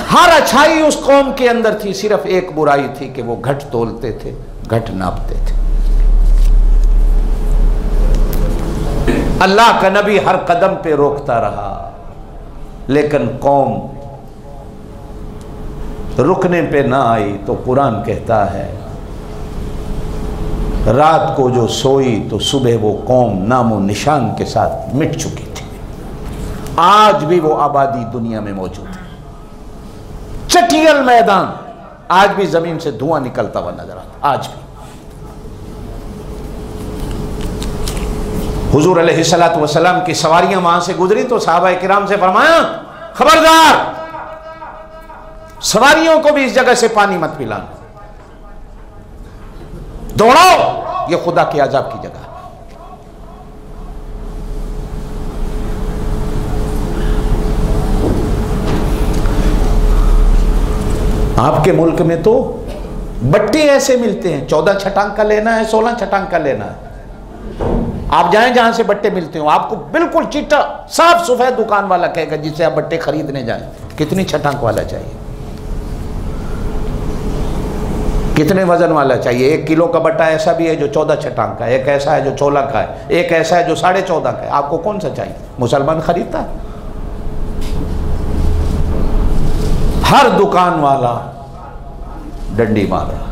हर अच्छाई उस कौम के अंदर थी, सिर्फ एक बुराई थी कि वो घट तोलते थे, घट नापते थे। अल्लाह का नबी हर कदम पे रोकता रहा, लेकिन कौम रुकने पे ना आई तो कुरान कहता है रात को जो सोई तो सुबह वो कौम नामो निशान के साथ मिट चुकी थी। आज भी वो आबादी दुनिया में मौजूद है। चटियल मैदान, आज भी जमीन से धुआं निकलता हुआ नजर आता, आज भी। हुजूर अलैहिस्सलातु वस्सलाम की सवारियां वहां से गुजरी तो सहाबाए किराम से फरमाया, खबरदार सवारियों को भी इस जगह से पानी मत पिलाना, दौड़ाओ, ये खुदा के अजाब की जगह। आपके मुल्क में तो बट्टे ऐसे मिलते हैं, 14 छटांग का लेना है, 16 छटांग का लेना है। आप जाएं जहां से बट्टे मिलते हो, आपको बिल्कुल चिट्टा साफ सफेद दुकान वाला कहेगा जिससे आप बट्टे खरीदने जाएं, कितनी छटांग वाला चाहिए, कितने वजन वाला चाहिए। 1 किलो का बट्टा ऐसा भी है जो 14 छटांग का है, एक ऐसा है जो 16 का है, एक ऐसा है जो 14.5 का है। आपको कौन सा चाहिए? मुसलमान खरीदता है। हर दुकान वाला डंडी मार रहा।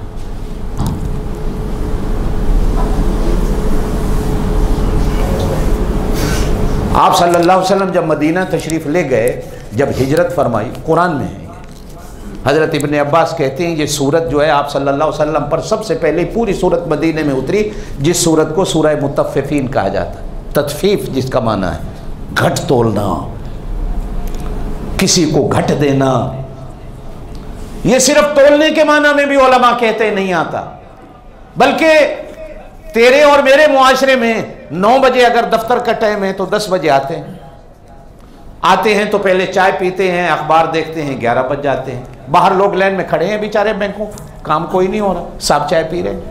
आप सल्लल्लाहु अलैहि वसल्लम जब मदीना तशरीफ ले गए, जब हिजरत फरमाई, कुरान में है, हज़रत इब्ने अब्बास कहते हैं ये सूरत जो है आप सल्लल्लाहु अलैहि वसल्लम पर सबसे पहले पूरी सूरत मदीने में उतरी, जिस सूरत को सूरह मुतफ़्फ़िफ़ीन कहा जाता है। तत्फ़ीफ़ जिसका माना है घट तोलना, किसी को घट देना। ये सिर्फ तोलने के माना में भी उलमा कहते नहीं आता, बल्कि तेरे और मेरे मुआशरे में 9 बजे अगर दफ्तर का टाइम है तो 10 बजे आते हैं तो पहले चाय पीते हैं, अखबार देखते हैं, 11 बज जाते हैं। बाहर लोग लाइन में खड़े हैं बेचारे, बैंकों काम कोई नहीं हो रहा, सब चाय पी रहे हैं।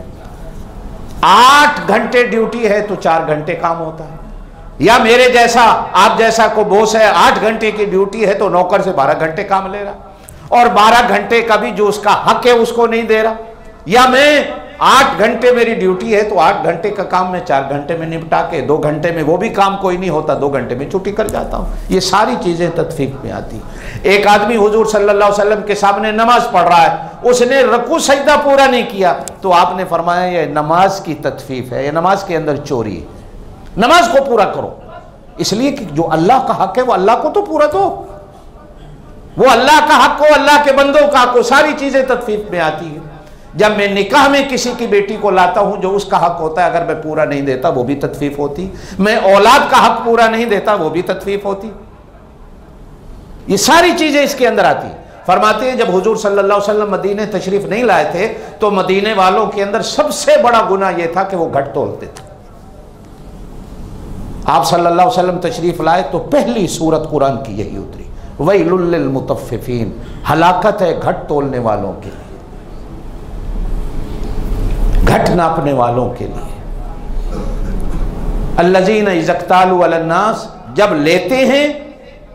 8 घंटे ड्यूटी है तो 4 घंटे काम होता है। या मेरे जैसा आप जैसा को बॉस है, 8 घंटे की ड्यूटी है तो नौकर से 12 घंटे काम ले रहा, और 12 घंटे का भी जो उसका हक है उसको नहीं दे रहा। या मैं 8 घंटे मेरी ड्यूटी है तो 8 घंटे का काम मैं 4 घंटे में निपटा के 2 घंटे में वो भी काम कोई नहीं होता, 2 घंटे में छुट्टी कर जाता हूँ। ये सारी चीजें तत्फीक में आती। एक आदमी हुजूर सल्लल्लाहु अलैहि वसल्लम के सामने नमाज पढ़ रहा है, उसने रकू सजदा पूरा नहीं किया तो आपने फरमाया ये नमाज की तत्फीफ है, ये नमाज के अंदर चोरी है, नमाज को पूरा करो। इसलिए कि जो अल्लाह का हक है वो अल्लाह को तो पूरा दो, वो अल्लाह का हक हो, अल्लाह के बंदों का हक हो, सारी चीजें तत्फीफ में आती है। जब मैं निकाह में किसी की बेटी को लाता हूं, जो उसका हक होता है अगर मैं पूरा नहीं देता वो भी तत्फीफ होती। मैं औलाद का हक पूरा नहीं देता वो भी तत्फीफ होती। ये सारी चीजें इसके अंदर आती। फरमाते हैं जब हुजूर सल्लल्लाहु अलैहि वसल्लम मदीने तशरीफ नहीं लाए थे तो मदीने वालों के अंदर सबसे बड़ा गुनाह यह था कि वो घट तोलते थे। आप सल्लल्लाहु अलैहि वसल्लम तशरीफ लाए तो पहली सूरत कुरान की यही उतरी, वैलुल लिल मुतफ़्फ़िफ़ीन, हलाकत है घट तोलने वालों के लिए, घट नापने वालों के लिए। अल्लज़ीना इज़्क़तालू अलन्नास, जब लेते हैं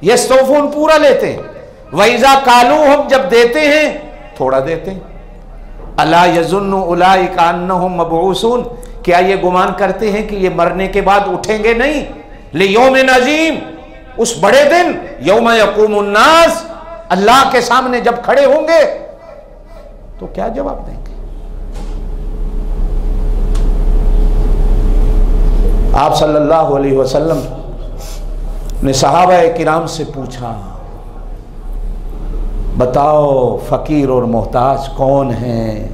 यस्तौफ़ून, पूरा लेते हैं, वइज़ा कालूहुम, जब देते हैं थोड़ा देते हैं। अला यज़ुन्नु उलाइका अन्नहुम मबऊसून, क्या ये गुमान करते हैं कि ये मरने के बाद उठेंगे नहीं? लियौमिन अज़ीम, उस बड़े दिन, यौम यक़ूमुन नास, अल्लाह के सामने जब खड़े होंगे तो क्या जवाब देंगे? आप सल्लल्लाहु अलैहि वसल्लम ने सहाबाए किराम से पूछा, बताओ फकीर और मोहताज कौन है?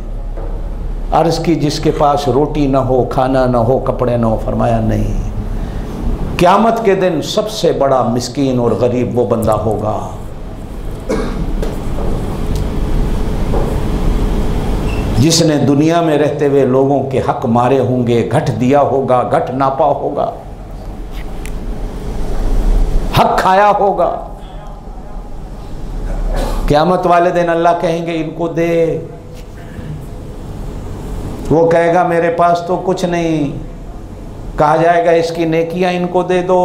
अर्ज की जिसके पास रोटी ना हो, खाना ना हो, कपड़े ना हो। फरमाया नहीं, क़यामत के दिन सबसे बड़ा मिस्कीन और गरीब वो बंदा होगा जिसने दुनिया में रहते हुए लोगों के हक मारे होंगे, घट दिया होगा, घट नापा होगा, हक खाया होगा। क़यामत वाले दिन अल्लाह कहेंगे इनको दे, वो कहेगा मेरे पास तो कुछ नहीं। कहा जाएगा इसकी नेकियां इनको दे दो।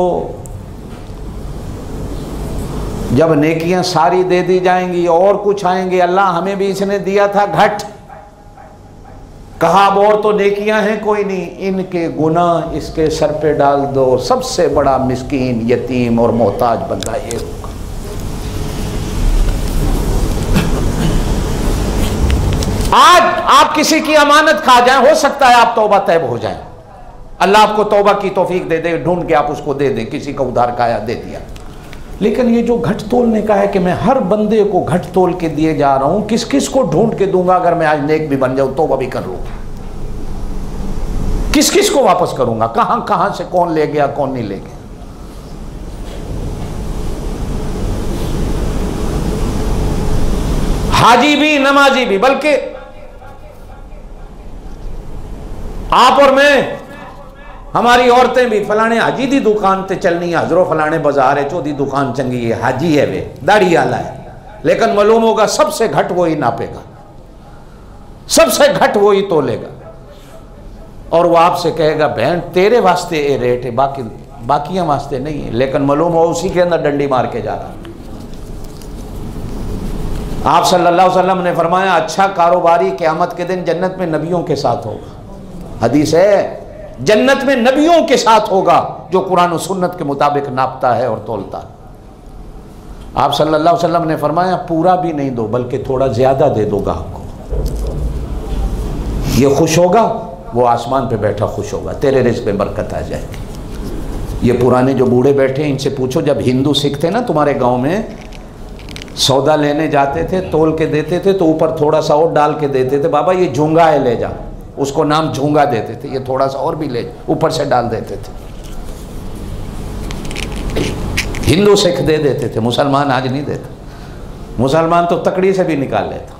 जब नेकियां सारी दे दी जाएंगी और कुछ आएंगे, अल्लाह हमें भी इसने दिया था घट, कहा अब और तो नेकियां हैं कोई नहीं, इनके गुनाह इसके सर पे डाल दो। सबसे बड़ा मिस्कीन, यतीम और मोहताज बंदा ये होगा। आज आप किसी की अमानत खा जाएं, हो सकता है आप तौबा तैब हो जाएं, अल्लाह आपको तौबा की तौफीक दे दे, ढूंढ के आप उसको दे दें। किसी का उधार खाया, दे दिया, लेकिन ये जो घट तोलने का है कि मैं हर बंदे को घट तोल के दिए जा रहा हूं, किस किस को ढूंढ के दूंगा अगर मैं आज नेक भी बन जाऊं तो भी कर लूं, किस किस को वापस करूंगा, कहां कहां से कौन ले गया कौन नहीं ले गया। हाजी भी नमाजी भी, बल्कि आप और मैं, हमारी औरतें भी, फलाने हाजी दी दुकान ते चलनी है, हजरो फलाने बाजार है, चौधी दुकान चंगी है, हाजी है वे, दाढ़ी आला है, लेकिन मालूम होगा सबसे घट वो ही नापेगा, सबसे घट वो ही तोलेगा, और वो आपसे कहेगा बहन तेरे वास्ते ये रेट है, बाकियां वास्ते नहीं है, लेकिन मालूम हो उसी के अंदर डंडी मार के जा रहा। आप सल्लल्लाहु अलैहि वसल्लम ने फरमाया अच्छा कारोबारी क़यामत के दिन जन्नत में नबियों के साथ होगा। हदीस है जन्नत में नबियों के साथ होगा जो कुरान और सुन्नत के मुताबिक नापता है और तोलता है। आप सल्लल्लाहु अलैहि वसल्लम ने फरमाया पूरा भी नहीं दो बल्कि थोड़ा ज्यादा दे दो गाहक को, ये खुश होगा, वो आसमान पे बैठा खुश होगा, तेरे रिज़्क़ में बरकत आ जाएगी। ये पुराने जो बूढ़े बैठे हैं इनसे पूछो, जब हिंदू सिख थे ना तुम्हारे गांव में, सौदा लेने जाते थे, तोल के देते थे तो ऊपर थोड़ा सा और डाल के देते थे, बाबा ये झूंगा है ले जा, उसको नाम झूंगा देते थे, ये थोड़ा सा और भी ले ऊपर से डाल देते थे। हिंदू सिख दे देते थे, मुसलमान आज नहीं देता, मुसलमान तो तकड़ी से भी निकाल लेता।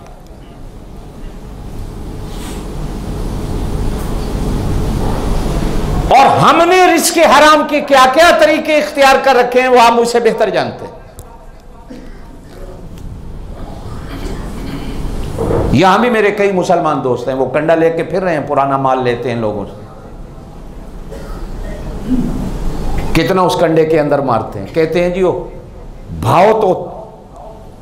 और हमने रिज़्क़ हराम के क्या क्या तरीके इख्तियार कर रखे हैं वो आप मुझसे बेहतर जानते हैं। यहां भी मेरे कई मुसलमान दोस्त हैं, वो कंडा लेके फिर रहे हैं, पुराना माल लेते हैं लोगों से, कितना उस कंडे के अंदर मारते हैं, कहते हैं जी वो भाव तो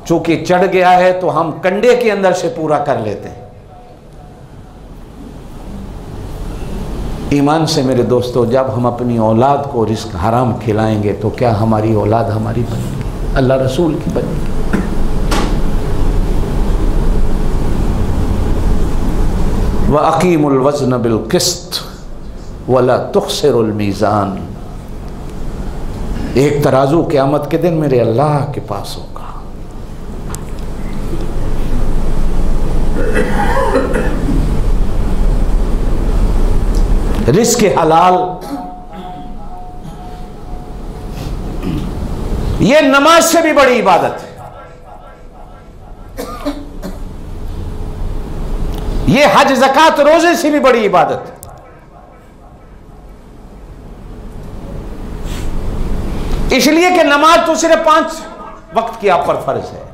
चूंकि चढ़ गया है तो हम कंडे के अंदर से पूरा कर लेते हैं। ईमान से मेरे दोस्तों, जब हम अपनी औलाद को रिज़्क़ हराम खिलाएंगे तो क्या हमारी औलाद हमारी बनेगी, अल्लाह रसूल की बनेगी। व अकीमुल वज़्न बिल क़िस्त वला तुख़्सिरुल मीज़ान। एक तराजू क़यामत के दिन मेरे अल्लाह के पास होगा, रिज़्क़ हलाल, ये नमाज से भी बड़ी इबादत है, ये हज ज़कात रोजे से भी बड़ी इबादत है। इसलिए कि नमाज तो सिर्फ 5 वक्त की आप पर फर्ज है,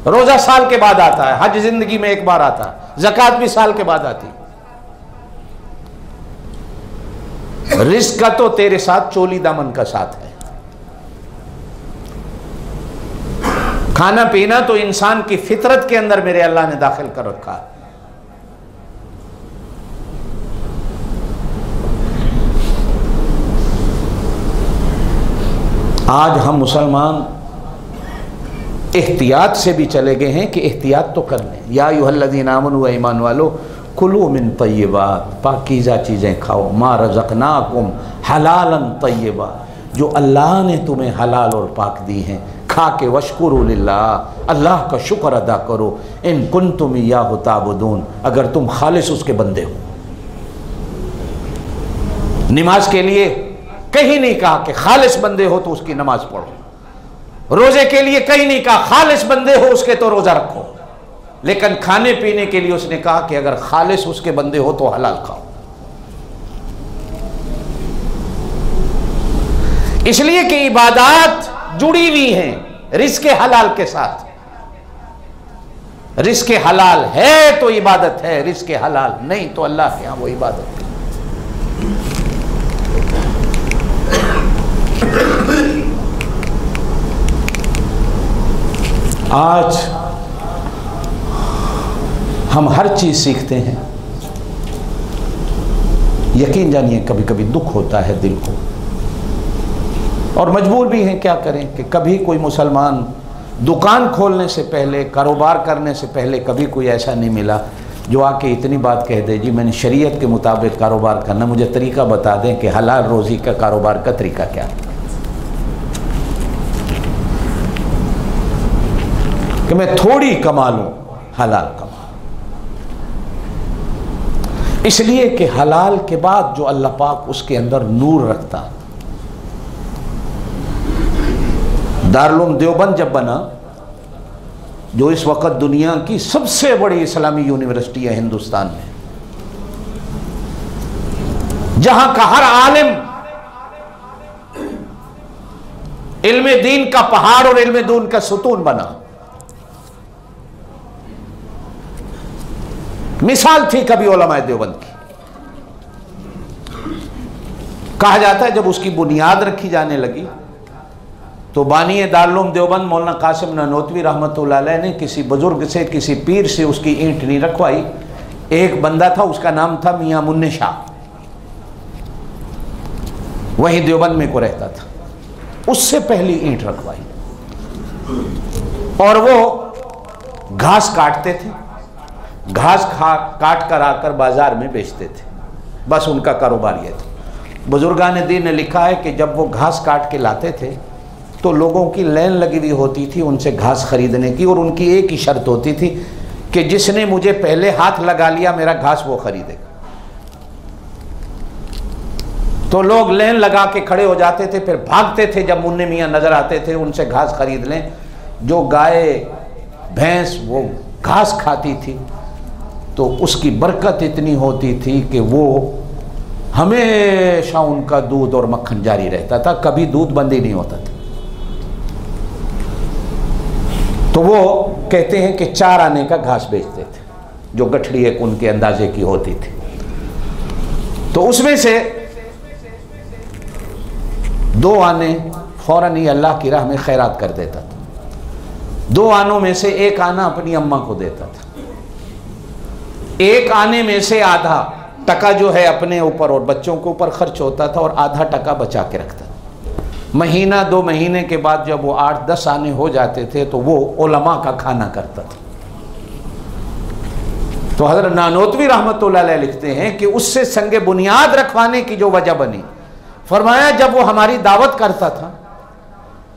रोजा साल के बाद आता है, हज जिंदगी में एक बार आता है, ज़कात भी साल के बाद आती। रिज़्क़ का तो तेरे साथ चोली दामन का साथ है, खाना पीना तो इंसान की फितरत के अंदर मेरे अल्लाह ने दाखिल कर रखा है। आज हम मुसलमान एहतियात से भी चले गए हैं कि एहतियात तो कर लें। या अय्युहल्लज़ीना आमनू, ईमान वालो, कुलू मिन तय्यिबात, पाकीज़ा चीज़ें खाओ, मा रज़क़नाकुम हलालन तय्यिबा, जो अल्लाह ने तुम्हें हलाल और पाक दी हैं, खा के वशकुरु लिल्लाह, अल्लाह का शुक्र अदा करो, इन कुंतुम इय्याहु ताबुदून, अगर तुम खालिस उसके बंदे हो। नमाज के लिए कहीं नहीं कहा कि खालिस बंदे हो तो उसकी नमाज पढ़ो, रोजे के लिए कहीं नहीं कहा खालिस बंदे हो उसके तो रोजा रखो, लेकिन खाने पीने के लिए उसने कहा कि अगर खालिस उसके बंदे हो तो हलाल खाओ। इसलिए कि इबादत जुड़ी हुई हैं रिज़्क़ हलाल के साथ। रिज़्क़ हलाल है तो इबादत है, रिज़्क़ हलाल नहीं तो अल्लाह के यहां वो इबादत है। आज हम हर चीज सीखते हैं, यकीन जानिए कभी कभी दुख होता है दिल को, और मजबूर भी हैं, क्या करें कि कभी कोई मुसलमान दुकान खोलने से पहले, कारोबार करने से पहले कभी कोई ऐसा नहीं मिला जो आके इतनी बात कह दे, जी मैंने शरीयत के मुताबिक कारोबार करना, मुझे तरीका बता दें कि हलाल रोज़ी का कारोबार का तरीका क्या है। कि मैं थोड़ी कमा लूं, हलाल कमा। इसलिए कि हलाल के बाद जो अल्लाह पाक उसके अंदर नूर रखता। दारुल उलूम देवबंद जब बना, जो इस वक्त दुनिया की सबसे बड़ी इस्लामी यूनिवर्सिटी है हिंदुस्तान में, जहां का हर आलिम इल्मे दीन का पहाड़ और इल्मे दीन का सुतून बना। मिसाल थी कभी उलमाए देवबंद की। कहा जाता है जब उसकी बुनियाद रखी जाने लगी तो बानी दारुल उलूम देवबंद मौलाना कासिम नानोतवी रहमतुल्लाह अलैह ने किसी बुजुर्ग से, किसी पीर से उसकी ईंट नहीं रखवाई। एक बंदा था, उसका नाम था मियां मुन्ने शाह, वही देवबंद में को रहता था। उससे पहली ईंट रखवाई और वो घास काटते थे, घास काट कर आकर बाजार में बेचते थे। बस उनका कारोबार यह था। बुजुर्गान दीन ने लिखा है कि जब वो घास काट के लाते थे तो लोगों की लाइन लगी हुई होती थी उनसे घास खरीदने की, और उनकी एक ही शर्त होती थी कि जिसने मुझे पहले हाथ लगा लिया मेरा घास वो खरीदेगा। तो लोग लाइन लगा के खड़े हो जाते थे, फिर भागते थे जब मुन्ने मियाँ नजर आते थे उनसे घास खरीद लें। जो गाय भैंस वो घास खाती थी तो उसकी बरकत इतनी होती थी कि वो हमेशा उनका दूध और मक्खन जारी रहता था, कभी दूध बंद ही नहीं होता था। तो वो कहते हैं कि 4 आने का घास बेचते थे, जो गठड़ी एक उनके अंदाजे की होती थी। तो उसमें से 2 आने फौरन ही अल्लाह की राह में खैरात कर देता था। 2 आनों में से 1 आना अपनी अम्मा को देता था। 1 आने में से आधा टका जो है अपने ऊपर और बच्चों के ऊपर खर्च होता था, और आधा टका बचा के रखता था। महीना 2 महीने के बाद जब वो 8-10 आने हो जाते थे तो वो उलमा का खाना करता था। तो हज़रत नानोतवी रहमतुल्लाह अलैह लिखते हैं कि उससे संगे बुनियाद रखवाने की जो वजह बनी, फरमाया जब वो हमारी दावत करता था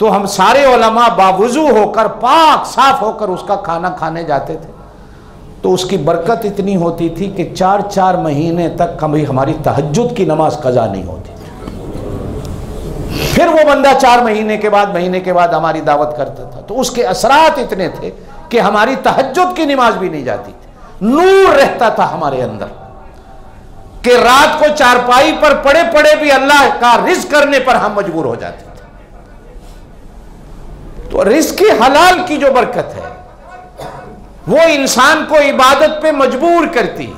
तो हम सारे उलमा बावुजू होकर, पाक साफ होकर उसका खाना खाने जाते थे। तो उसकी बरकत इतनी होती थी कि 4-4 महीने तक कभी हमारी तहज्जुद की नमाज कज़ा नहीं होती। फिर वो बंदा 4 महीने के बाद हमारी दावत करता था तो उसके असरात इतने थे कि हमारी तहज्जुद की नमाज भी नहीं जाती थी। नूर रहता था हमारे अंदर कि रात को चारपाई पर पड़े पड़े भी अल्लाह का रिज़्क़ करने पर हम मजबूर हो जाते थे। तो रिज़्क़ हलाल की जो बरकत है वो इंसान को इबादत पे मजबूर करती है,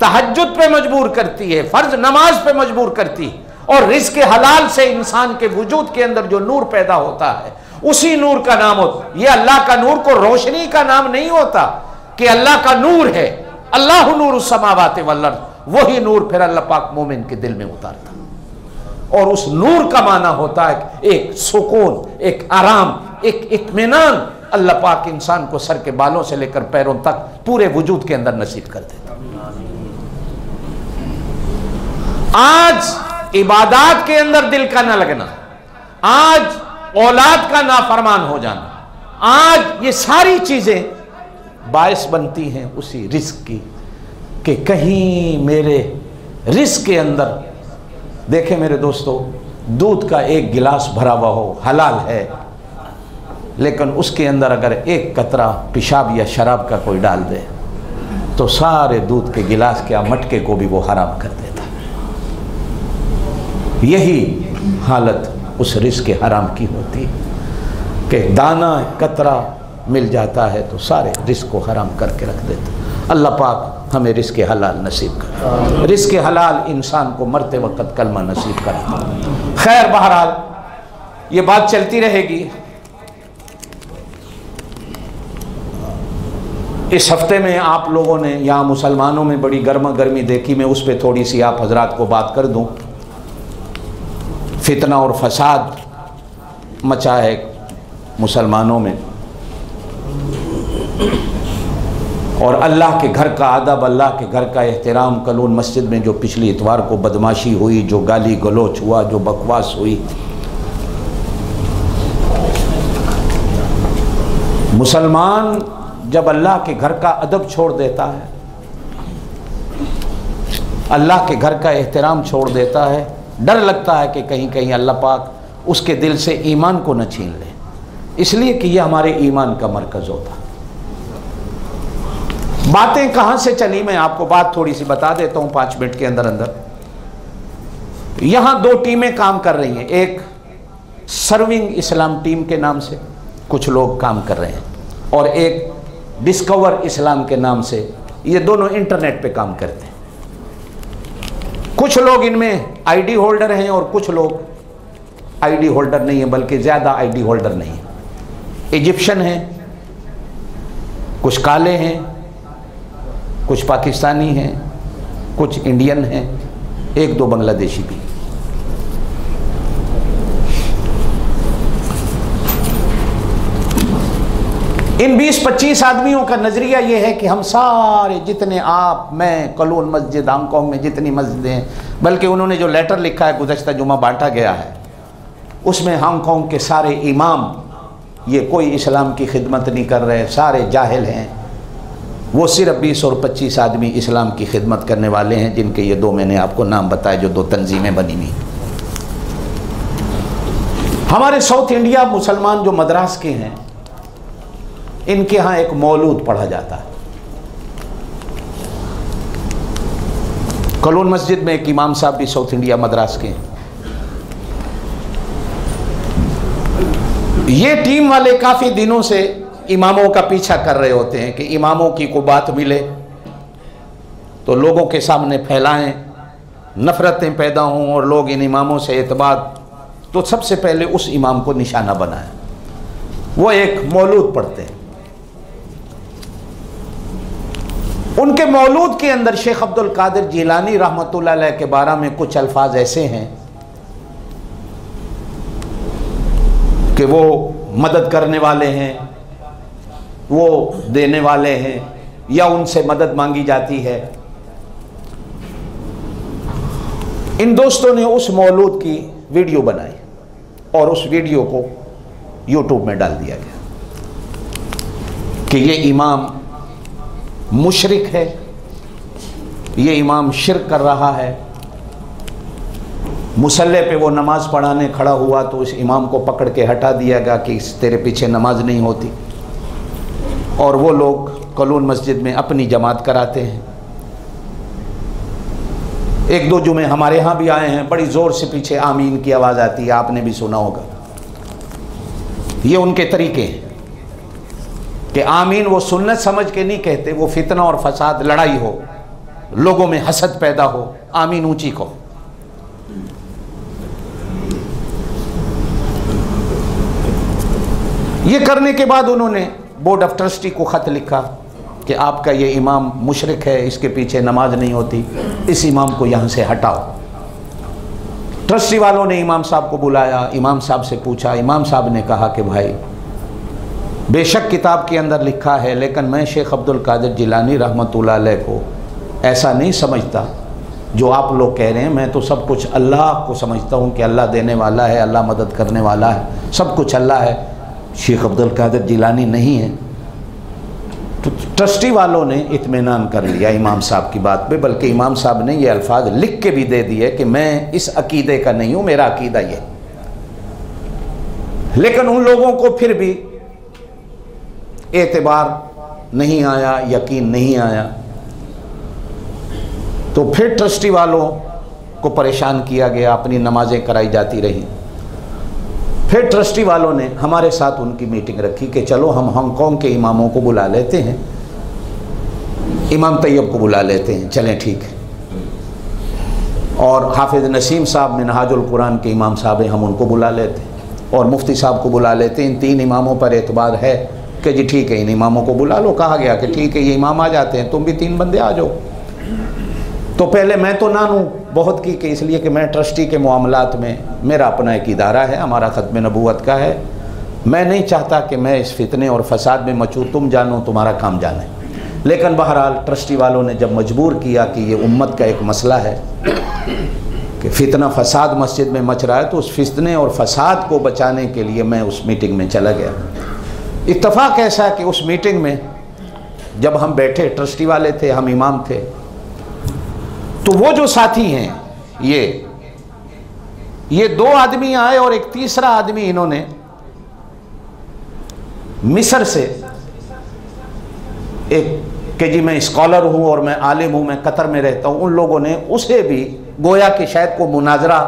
तहज्जुद पे मजबूर करती है, फर्ज नमाज पे मजबूर करती है। और रिज़्क़ हलाल से इंसान के वजूद के अंदर जो नूर पैदा होता है उसी नूर का नाम होता। ये अल्लाह का नूर को रोशनी का नाम नहीं होता कि अल्लाह का नूर है, अल्लाहु नूरुस समावाति वल अर्द, वही नूर फिर अल्लाह पाक मोमिन के दिल में उतारता। और उस नूर का माना होता है एक सुकून, एक आराम, एक इत्मीनान। अल्लाह पाक इंसान को सर के बालों से लेकर पैरों तक पूरे वजूद के अंदर नसीब कर देता। आज इबादत के अंदर दिल का ना लगना, आज औलाद का नाफरमान हो जाना, आज ये सारी चीजें बायस बनती हैं उसी रिस्क की कि कहीं मेरे रिस्क के अंदर, देखें मेरे दोस्तों, दूध का 1 गिलास भरा हुआ हो, हलाल है, लेकिन उसके अंदर अगर 1 कतरा पेशाब या शराब का कोई डाल दे तो सारे दूध के गिलास के मटके को भी वो हराम कर देता। यही हालत उस रिज़्क़ के हराम की होती है कि दाना कतरा मिल जाता है तो सारे रिज़्क़ को हराम करके रख देता। अल्लाह पाक हमें रिज़्क़ हलाल नसीब करे, रिज़्क़ हलाल इंसान को मरते वक्त कलमा नसीब करे। खैर, बहरहाल ये बात चलती रहेगी। इस हफ्ते में आप लोगों ने यहाँ मुसलमानों में बड़ी गर्मा गर्मी देखी, मैं उस पर थोड़ी सी आप हजरात को बात कर दूँ। फितना और फसाद मचा है मुसलमानों में, और अल्लाह के घर का अदब, अल्लाह के घर का एहतराम, कलून मस्जिद में जो पिछली इतवार को बदमाशी हुई, जो गाली गलोच हुआ, जो बकवास हुई, मुसलमान जब अल्लाह के घर का अदब छोड़ देता है, अल्लाह के घर का एहतराम छोड़ देता है, डर लगता है कि कहीं कहीं अल्लाह पाक उसके दिल से ईमान को न छीन ले, इसलिए कि यह हमारे ईमान का मरकज़ होता है। बातें कहाँ से चली, मैं आपको बात थोड़ी सी बता देता हूँ 5 मिनट के अंदर अंदर। यहाँ 2 टीमें काम कर रही हैं। एक सर्विंग इस्लाम टीम के नाम से कुछ लोग काम कर रहे हैं, और एक डिस्कवर इस्लाम के नाम से, ये दोनों इंटरनेट पे काम करते हैं। कुछ लोग इनमें आईडी होल्डर हैं और कुछ लोग आईडी होल्डर नहीं है, बल्कि ज़्यादा आईडी होल्डर नहीं है। इजिप्शियन हैं, कुछ काले हैं, कुछ पाकिस्तानी हैं, कुछ इंडियन हैं, 1-2 बांग्लादेशी भी। इन 20-25 आदमियों का नजरिया यह है कि हम सारे, जितने आप, मैं, कलोन मस्जिद, हांगकांग में जितनी मस्जिदें हैं, बल्कि उन्होंने जो लेटर लिखा है गुज़श्ता जुमा बांटा गया है, उसमें हांगकांग के सारे इमाम, ये कोई इस्लाम की खिदमत नहीं कर रहे, सारे जाहिल हैं। वो सिर्फ 20 और 25 आदमी इस्लाम की खिदमत करने वाले हैं, जिनके ये 2 मैंने आपको नाम बताए, जो 2 तंजीमें बनी हुई। हमारे साउथ इंडिया मुसलमान जो मद्रास के हैं, इनके यहाँ एक मौलूद पढ़ा जाता है। कलोन मस्जिद में एक इमाम साहब भी साउथ इंडिया मद्रास के हैं। ये टीम वाले काफ़ी दिनों से इमामों का पीछा कर रहे होते हैं कि इमामों की को बात मिले तो लोगों के सामने फैलाएं, नफ़रतें पैदा हों और लोग इन इमामों से एतबार, तो सबसे पहले उस इमाम को निशाना बनाएं। वो एक मौलूद पढ़ते हैं। उनके मौलूद के अंदर शेख अब्दुल कादिर जिलानी रहमतुल्लाह अलैह के बारे में कुछ अल्फाज ऐसे हैं कि वो मदद करने वाले हैं, वो देने वाले हैं, या उनसे मदद मांगी जाती है। इन दोस्तों ने उस मौलूद की वीडियो बनाई और उस वीडियो को यूट्यूब में डाल दिया गया कि ये इमाम मुशरिक है, ये इमाम शिर्क कर रहा है। मुसल्ले पे वो नमाज पढ़ाने खड़ा हुआ तो उस इमाम को पकड़ के हटा दिया गया कि तेरे पीछे नमाज नहीं होती। और वो लोग कलोन मस्जिद में अपनी जमात कराते हैं। 1-2 जुमे हमारे यहाँ भी आए हैं, बड़ी ज़ोर से पीछे आमीन की आवाज़ आती है, आपने भी सुना होगा। ये उनके तरीके हैं कि आमीन वो सुन्नत समझ के नहीं कहते, वो फितना और फसाद, लड़ाई हो, लोगों में हसद पैदा हो, आमीन ऊंची को। ये करने के बाद उन्होंने बोर्ड ऑफ ट्रस्टी को ख़त लिखा कि आपका ये इमाम मुशरिक है, इसके पीछे नमाज नहीं होती, इस इमाम को यहाँ से हटाओ। ट्रस्टी वालों ने इमाम साहब को बुलाया, इमाम साहब से पूछा। इमाम साहब ने कहा कि भाई बेशक किताब के अंदर लिखा है, लेकिन मैं शेख अब्दुल कादिर जिलानी रहमतुल्लाह अलैह को ऐसा नहीं समझता जो आप लोग कह रहे हैं। मैं तो सब कुछ अल्लाह को समझता हूँ कि अल्लाह देने वाला है, अल्लाह मदद करने वाला है, सब कुछ अल्लाह है, शेख अब्दुल कादिर जिलानी नहीं है। तो ट्रस्टी वालों ने इत्मीनान कर लिया इमाम साहब की बात पे, बल्कि इमाम साहब ने ये अल्फाज लिख के भी दे दिए कि मैं इस अकीदे का नहीं हूँ, मेरा अकीदा ये। लेकिन उन लोगों को फिर भी एतबार नहीं आया, यकीन नहीं आया। तो फिर ट्रस्टी वालों को परेशान किया गया, अपनी नमाजें कराई जाती रही। फिर ट्रस्टी वालों ने हमारे साथ उनकी मीटिंग रखी कि चलो हम हांगकांग के इमामों को बुला लेते हैं, इमाम तैयब को बुला लेते हैं, चलें ठीक है। और हाफिज़ नसीम साहब मिनहाजुल कुरान के इमाम साहब हैं, हम उनको बुला लेते हैं, और मुफ्ती साहब को बुला लेते हैं। इन 3 इमामों पर एतबार है कि जी ठीक है, इन इमामों को बुला लो। कहा गया कि ठीक है, ये इमाम आ जाते हैं, तुम भी 3 बंदे आ जाओ। तो पहले मैं तो ना लूँ बहुत की, कि इसलिए कि मैं ट्रस्टी के मामलात में, मेरा अपना एक इदारा है, हमारा ख़त्म नबूवत का है, मैं नहीं चाहता कि मैं इस फितने और फसाद में मचूँ, तुम जानो तुम्हारा काम जाने। लेकिन बहरहाल ट्रस्टी वालों ने जब मजबूर किया कि ये उम्मत का एक मसला है कि फितना फसाद मस्जिद में मच रहा है, तो उस फितने और फसाद को बचाने के लिए मैं उस मीटिंग में चला गया। इत्तफाक ऐसा कि उस मीटिंग में जब हम बैठे, ट्रस्टी वाले थे, हम इमाम थे, तो वो जो साथी हैं ये दो आदमी आए और एक तीसरा आदमी इन्होंने मिस्र से, एक कि जी मैं स्कॉलर हूँ और मैं आलिम हूँ, मैं कतर में रहता हूँ, उन लोगों ने उसे भी गोया कि शायद को मुनाजरा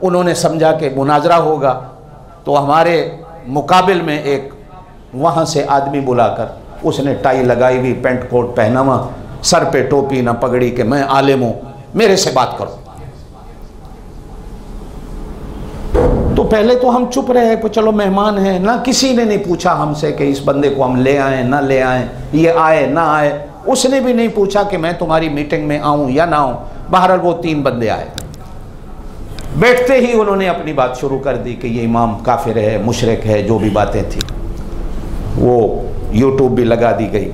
उन्होंने समझा कि मुनाजरा होगा, तो हमारे मुकाबिल में एक वहाँ से आदमी बुलाकर, उसने टाई लगाई हुई, पेंट कोट पहना हुआ, सर पे टोपी ना पगड़ी, के मैं आलिम हूँ, मेरे से बात करो। तो पहले तो हम चुप रहे, चलो मेहमान हैं, ना किसी ने नहीं पूछा हमसे कि इस बंदे को हम ले आए ना ले आए, ये आए ना आए, उसने भी नहीं पूछा कि मैं तुम्हारी मीटिंग में आऊं या ना आऊं। बहरहाल वो 3 बंदे आए, बैठते ही उन्होंने अपनी बात शुरू कर दी कि ये इमाम काफिर है, मुशरिक है, जो भी बातें थी वो यूट्यूब भी लगा दी गई।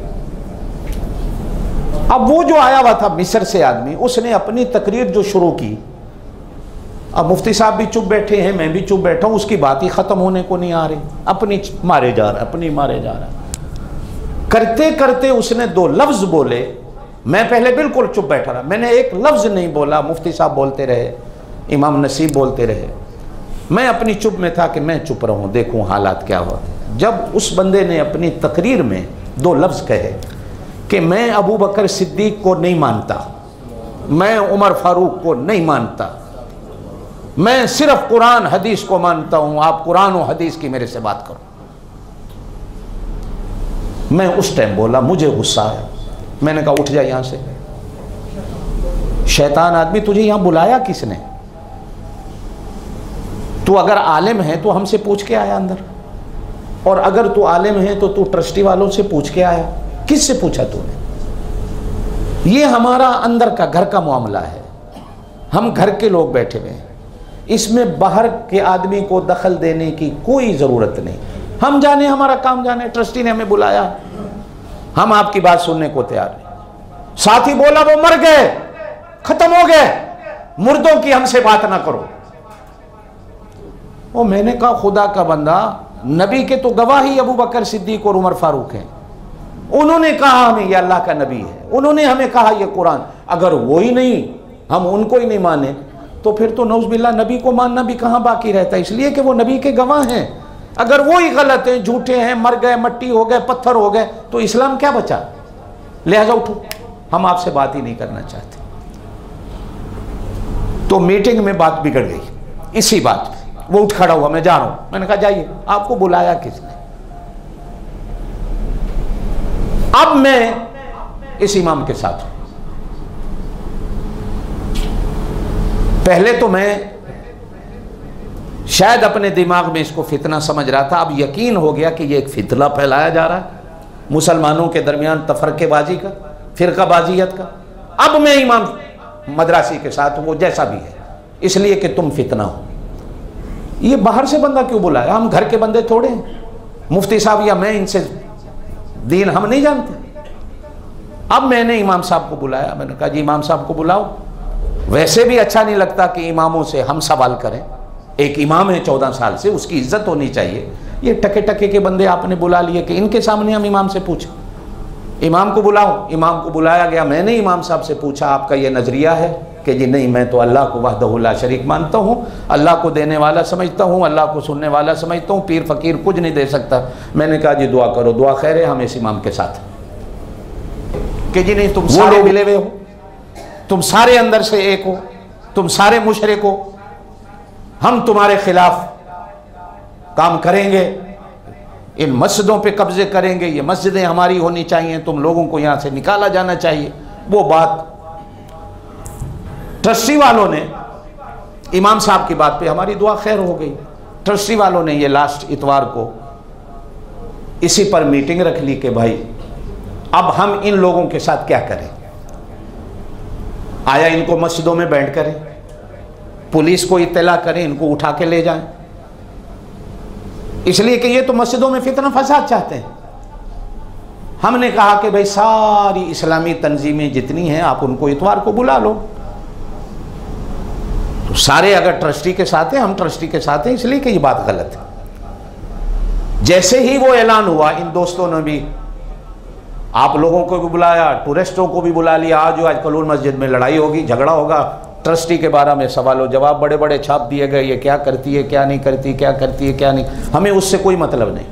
अब वो जो आया हुआ था मिस्र से आदमी, उसने अपनी तकरीर जो शुरू की, अब मुफ्ती साहब भी चुप बैठे हैं, मैं भी चुप बैठा हूँ, उसकी बात ही ख़त्म होने को नहीं आ रही, अपनी मारे जा रहा, अपनी मारे जा रहा। करते करते उसने 2 लफ्ज़ बोले, मैं पहले बिल्कुल चुप बैठा रहा, मैंने एक लफ्ज़ नहीं बोला, मुफ्ती साहब बोलते रहे, इमाम नसीब बोलते रहे, मैं अपनी चुप में था कि मैं चुप रहूँ, देखूँ हालात क्या हुआ। जब उस बंदे ने अपनी तकरीर में 2 लफ्ज़ कहे कि मैं अबू बकर सिद्दीक को नहीं मानता, मैं उमर फारूक को नहीं मानता, मैं सिर्फ कुरान हदीस को मानता हूं, आप कुरान और हदीस की मेरे से बात करो। मैं उस टाइम बोला, मुझे गुस्सा आया, मैंने कहा उठ जा यहां से, शैतान आदमी, तुझे यहां बुलाया किसने? तू अगर आलिम है तो हमसे पूछ के आया अंदर, और अगर तू आलिम है तो तू ट्रस्टी वालों से पूछ के आया। किससे पूछा तूने? ये हमारा अंदर का घर का मामला है, हम घर के लोग बैठे हुए हैं, इसमें बाहर के आदमी को दखल देने की कोई ज़रूरत नहीं। हम जाने, हमारा काम जाने, ट्रस्टी ने हमें बुलाया, हम आपकी बात सुनने को तैयार नहीं। साथी बोला वो मर गए, खत्म हो गए, मुर्दों की हमसे बात ना करो। वो मैंने कहा खुदा का बंदा, नबी के तो गवाह ही अबू बकर सिद्दीक और उमर फारूक हैं, उन्होंने कहा हमें ये अल्लाह का नबी है, उन्होंने हमें कहा ये कुरान, अगर वो ही नहीं, हम उनको ही नहीं माने, तो फिर तो नौज़बिल्लाह नबी को मानना भी कहाँ बाकी रहता है, इसलिए कि वो नबी के गवाह हैं। अगर वो ही गलत हैं, झूठे हैं, मर गए, मट्टी हो गए, पत्थर हो गए, तो इस्लाम क्या बचा? लिहाजा उठो, हम आपसे बात ही नहीं करना चाहते। तो मीटिंग में बात बिगड़ गई इसी बात पे। वो उठ खड़ा हुआ, मैं जा रहा हूं। मैंने कहा जाइए, आपको बुलाया किसने? अब मैं इस इमाम के साथ हूं। पहले तो मैं शायद अपने दिमाग में इसको फितना समझ रहा था, अब यकीन हो गया कि ये एक फितना फैलाया जा रहा है मुसलमानों के दरमियान, तफरकेबाजी का, फिरकाबाजियत का। अब मैं इमाम मदरासी के साथ हूं, वो जैसा भी है, इसलिए कि तुम फितना हो। ये बाहर से बंदा क्यों बुलाया? हम घर के बंदे थोड़े हैं, मुफ्ती साहब या मैं, इनसे दीन हम नहीं जानते। अब मैंने इमाम साहब को बुलाया, मैंने कहा जी इमाम साहब को बुलाओ। वैसे भी अच्छा नहीं लगता कि इमामों से हम सवाल करें, एक इमाम है 14 साल से, उसकी इज्जत होनी चाहिए। ये टके टके के बंदे आपने बुला लिए कि इनके सामने हम इमाम से पूछें। इमाम को बुलाओ, इमाम को बुलाया गया। मैंने इमाम साहब से पूछा आपका ये नज़रिया है कि जी नहीं, मैं तो अल्लाह को वहदहू ला शरीक मानता हूँ, अल्लाह को देने वाला समझता हूँ, अल्लाह को सुनने वाला समझता हूँ, पीर फ़कीर कुछ नहीं दे सकता। मैंने कहा जी दुआ करो, दुआ खैर है हम इस इमाम के साथ, कि जी नहीं तुम सारे मिले हुए हो, तुम सारे अंदर से एक हो, तुम सारे मुशरिक हो, हम तुम्हारे खिलाफ काम करेंगे, इन मस्जिदों पे कब्जे करेंगे, ये मस्जिदें हमारी होनी चाहिए, तुम लोगों को यहाँ से निकाला जाना चाहिए। वो बात ट्रस्टी वालों ने, इमाम साहब की बात पे हमारी दुआ खैर हो गई। ट्रस्टी वालों ने ये लास्ट इतवार को इसी पर मीटिंग रख ली कि भाई अब हम इन लोगों के साथ क्या करें। आया इनको मस्जिदों में बैंड करें, पुलिस को इत्तला करें, इनको उठा के ले जाएं, इसलिए कि ये तो मस्जिदों में फितना फसाद चाहते हैं। हमने कहा कि भाई सारी इस्लामी तंजीमें जितनी हैं आप उनको इतवार को बुला लो। तो सारे अगर ट्रस्टी के साथ हैं, हम ट्रस्टी के साथ हैं, इसलिए कि ये बात गलत है। जैसे ही वो ऐलान हुआ, इन दोस्तों ने भी आप लोगों को भी बुलाया, टूरिस्टों को भी बुला लिया। आज कलूल मस्जिद में लड़ाई होगी, झगड़ा होगा, ट्रस्टी के बारे में सवाल जवाब बड़े बड़े छाप दिए गए, ये क्या करती है क्या नहीं करती, क्या करती है क्या नहीं। हमें उससे कोई मतलब नहीं,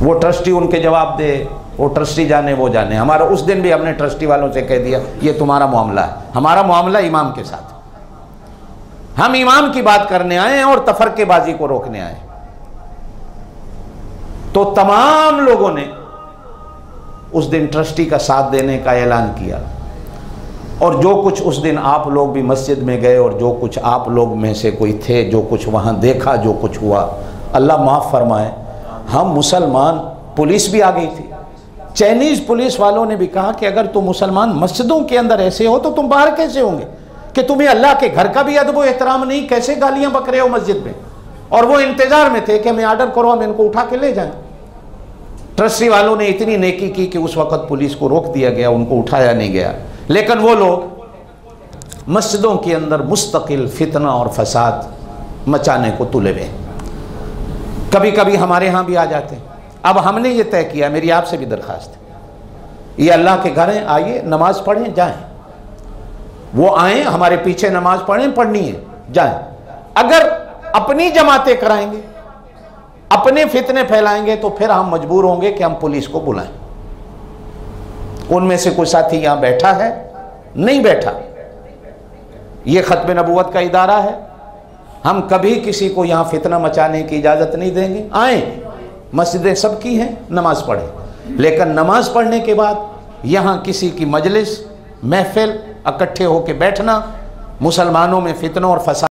वो ट्रस्टी उनके जवाब दे, वो ट्रस्टी जाने वो जाने। हमारा उस दिन भी हमने ट्रस्टी वालों से कह दिया ये तुम्हारा मामला है, हमारा मामला इमाम के साथ। हम इमाम की बात करने आए हैं और तफरकेबाजी को रोकने आए। तो तमाम लोगों ने उस दिन ट्रस्टी का साथ देने का ऐलान किया। और जो कुछ उस दिन आप लोग भी मस्जिद में गए और जो कुछ आप लोग में से कोई थे, जो कुछ वहाँ देखा, जो कुछ हुआ, अल्लाह माफ़ फरमाए, हम मुसलमान, पुलिस भी आ गई थी। चाइनीज़ पुलिस वालों ने भी कहा कि अगर तुम मुसलमान मस्जिदों के अंदर ऐसे हो तो तुम बाहर कैसे होंगे, कि तुम्हें अल्लाह के घर का भी अदब व एहतराम नहीं, कैसे गालियाँ बक रहे हो मस्जिद में। और वो इंतज़ार में थे कि हमें आर्डर करो, हम इनको उठा के ले जाएं। ट्रस्टी वालों ने इतनी नेकी की कि उस वक़्त पुलिस को रोक दिया गया, उनको उठाया नहीं गया। लेकिन वो लोग मस्जिदों के अंदर मुस्तकिल फितना और फसाद मचाने को तुले हुए। कभी कभी हमारे यहाँ भी आ जाते हैं। अब हमने ये तय किया, मेरी आपसे भी दरख्वास्त है, ये अल्लाह के घर हैं, आइए नमाज पढ़ें जाएं। वो आएँ, हमारे पीछे नमाज पढ़ें, पढ़नी है जाएं। अगर अपनी जमातें कराएंगे, अपने फितने फैलाएंगे, तो फिर हम मजबूर होंगे कि हम पुलिस को बुलाएं। उनमें से कोई साथी यहाँ बैठा है? नहीं बैठा। ये खत्म नबूवत का इदारा है, हम कभी किसी को यहाँ फितना मचाने की इजाज़त नहीं देंगे। आए, मस्जिदें सबकी हैं, नमाज पढ़ें। लेकिन नमाज पढ़ने के बाद यहाँ किसी की मजलिस महफिल इकट्ठे होकर बैठना, मुसलमानों में फितनों और फसाद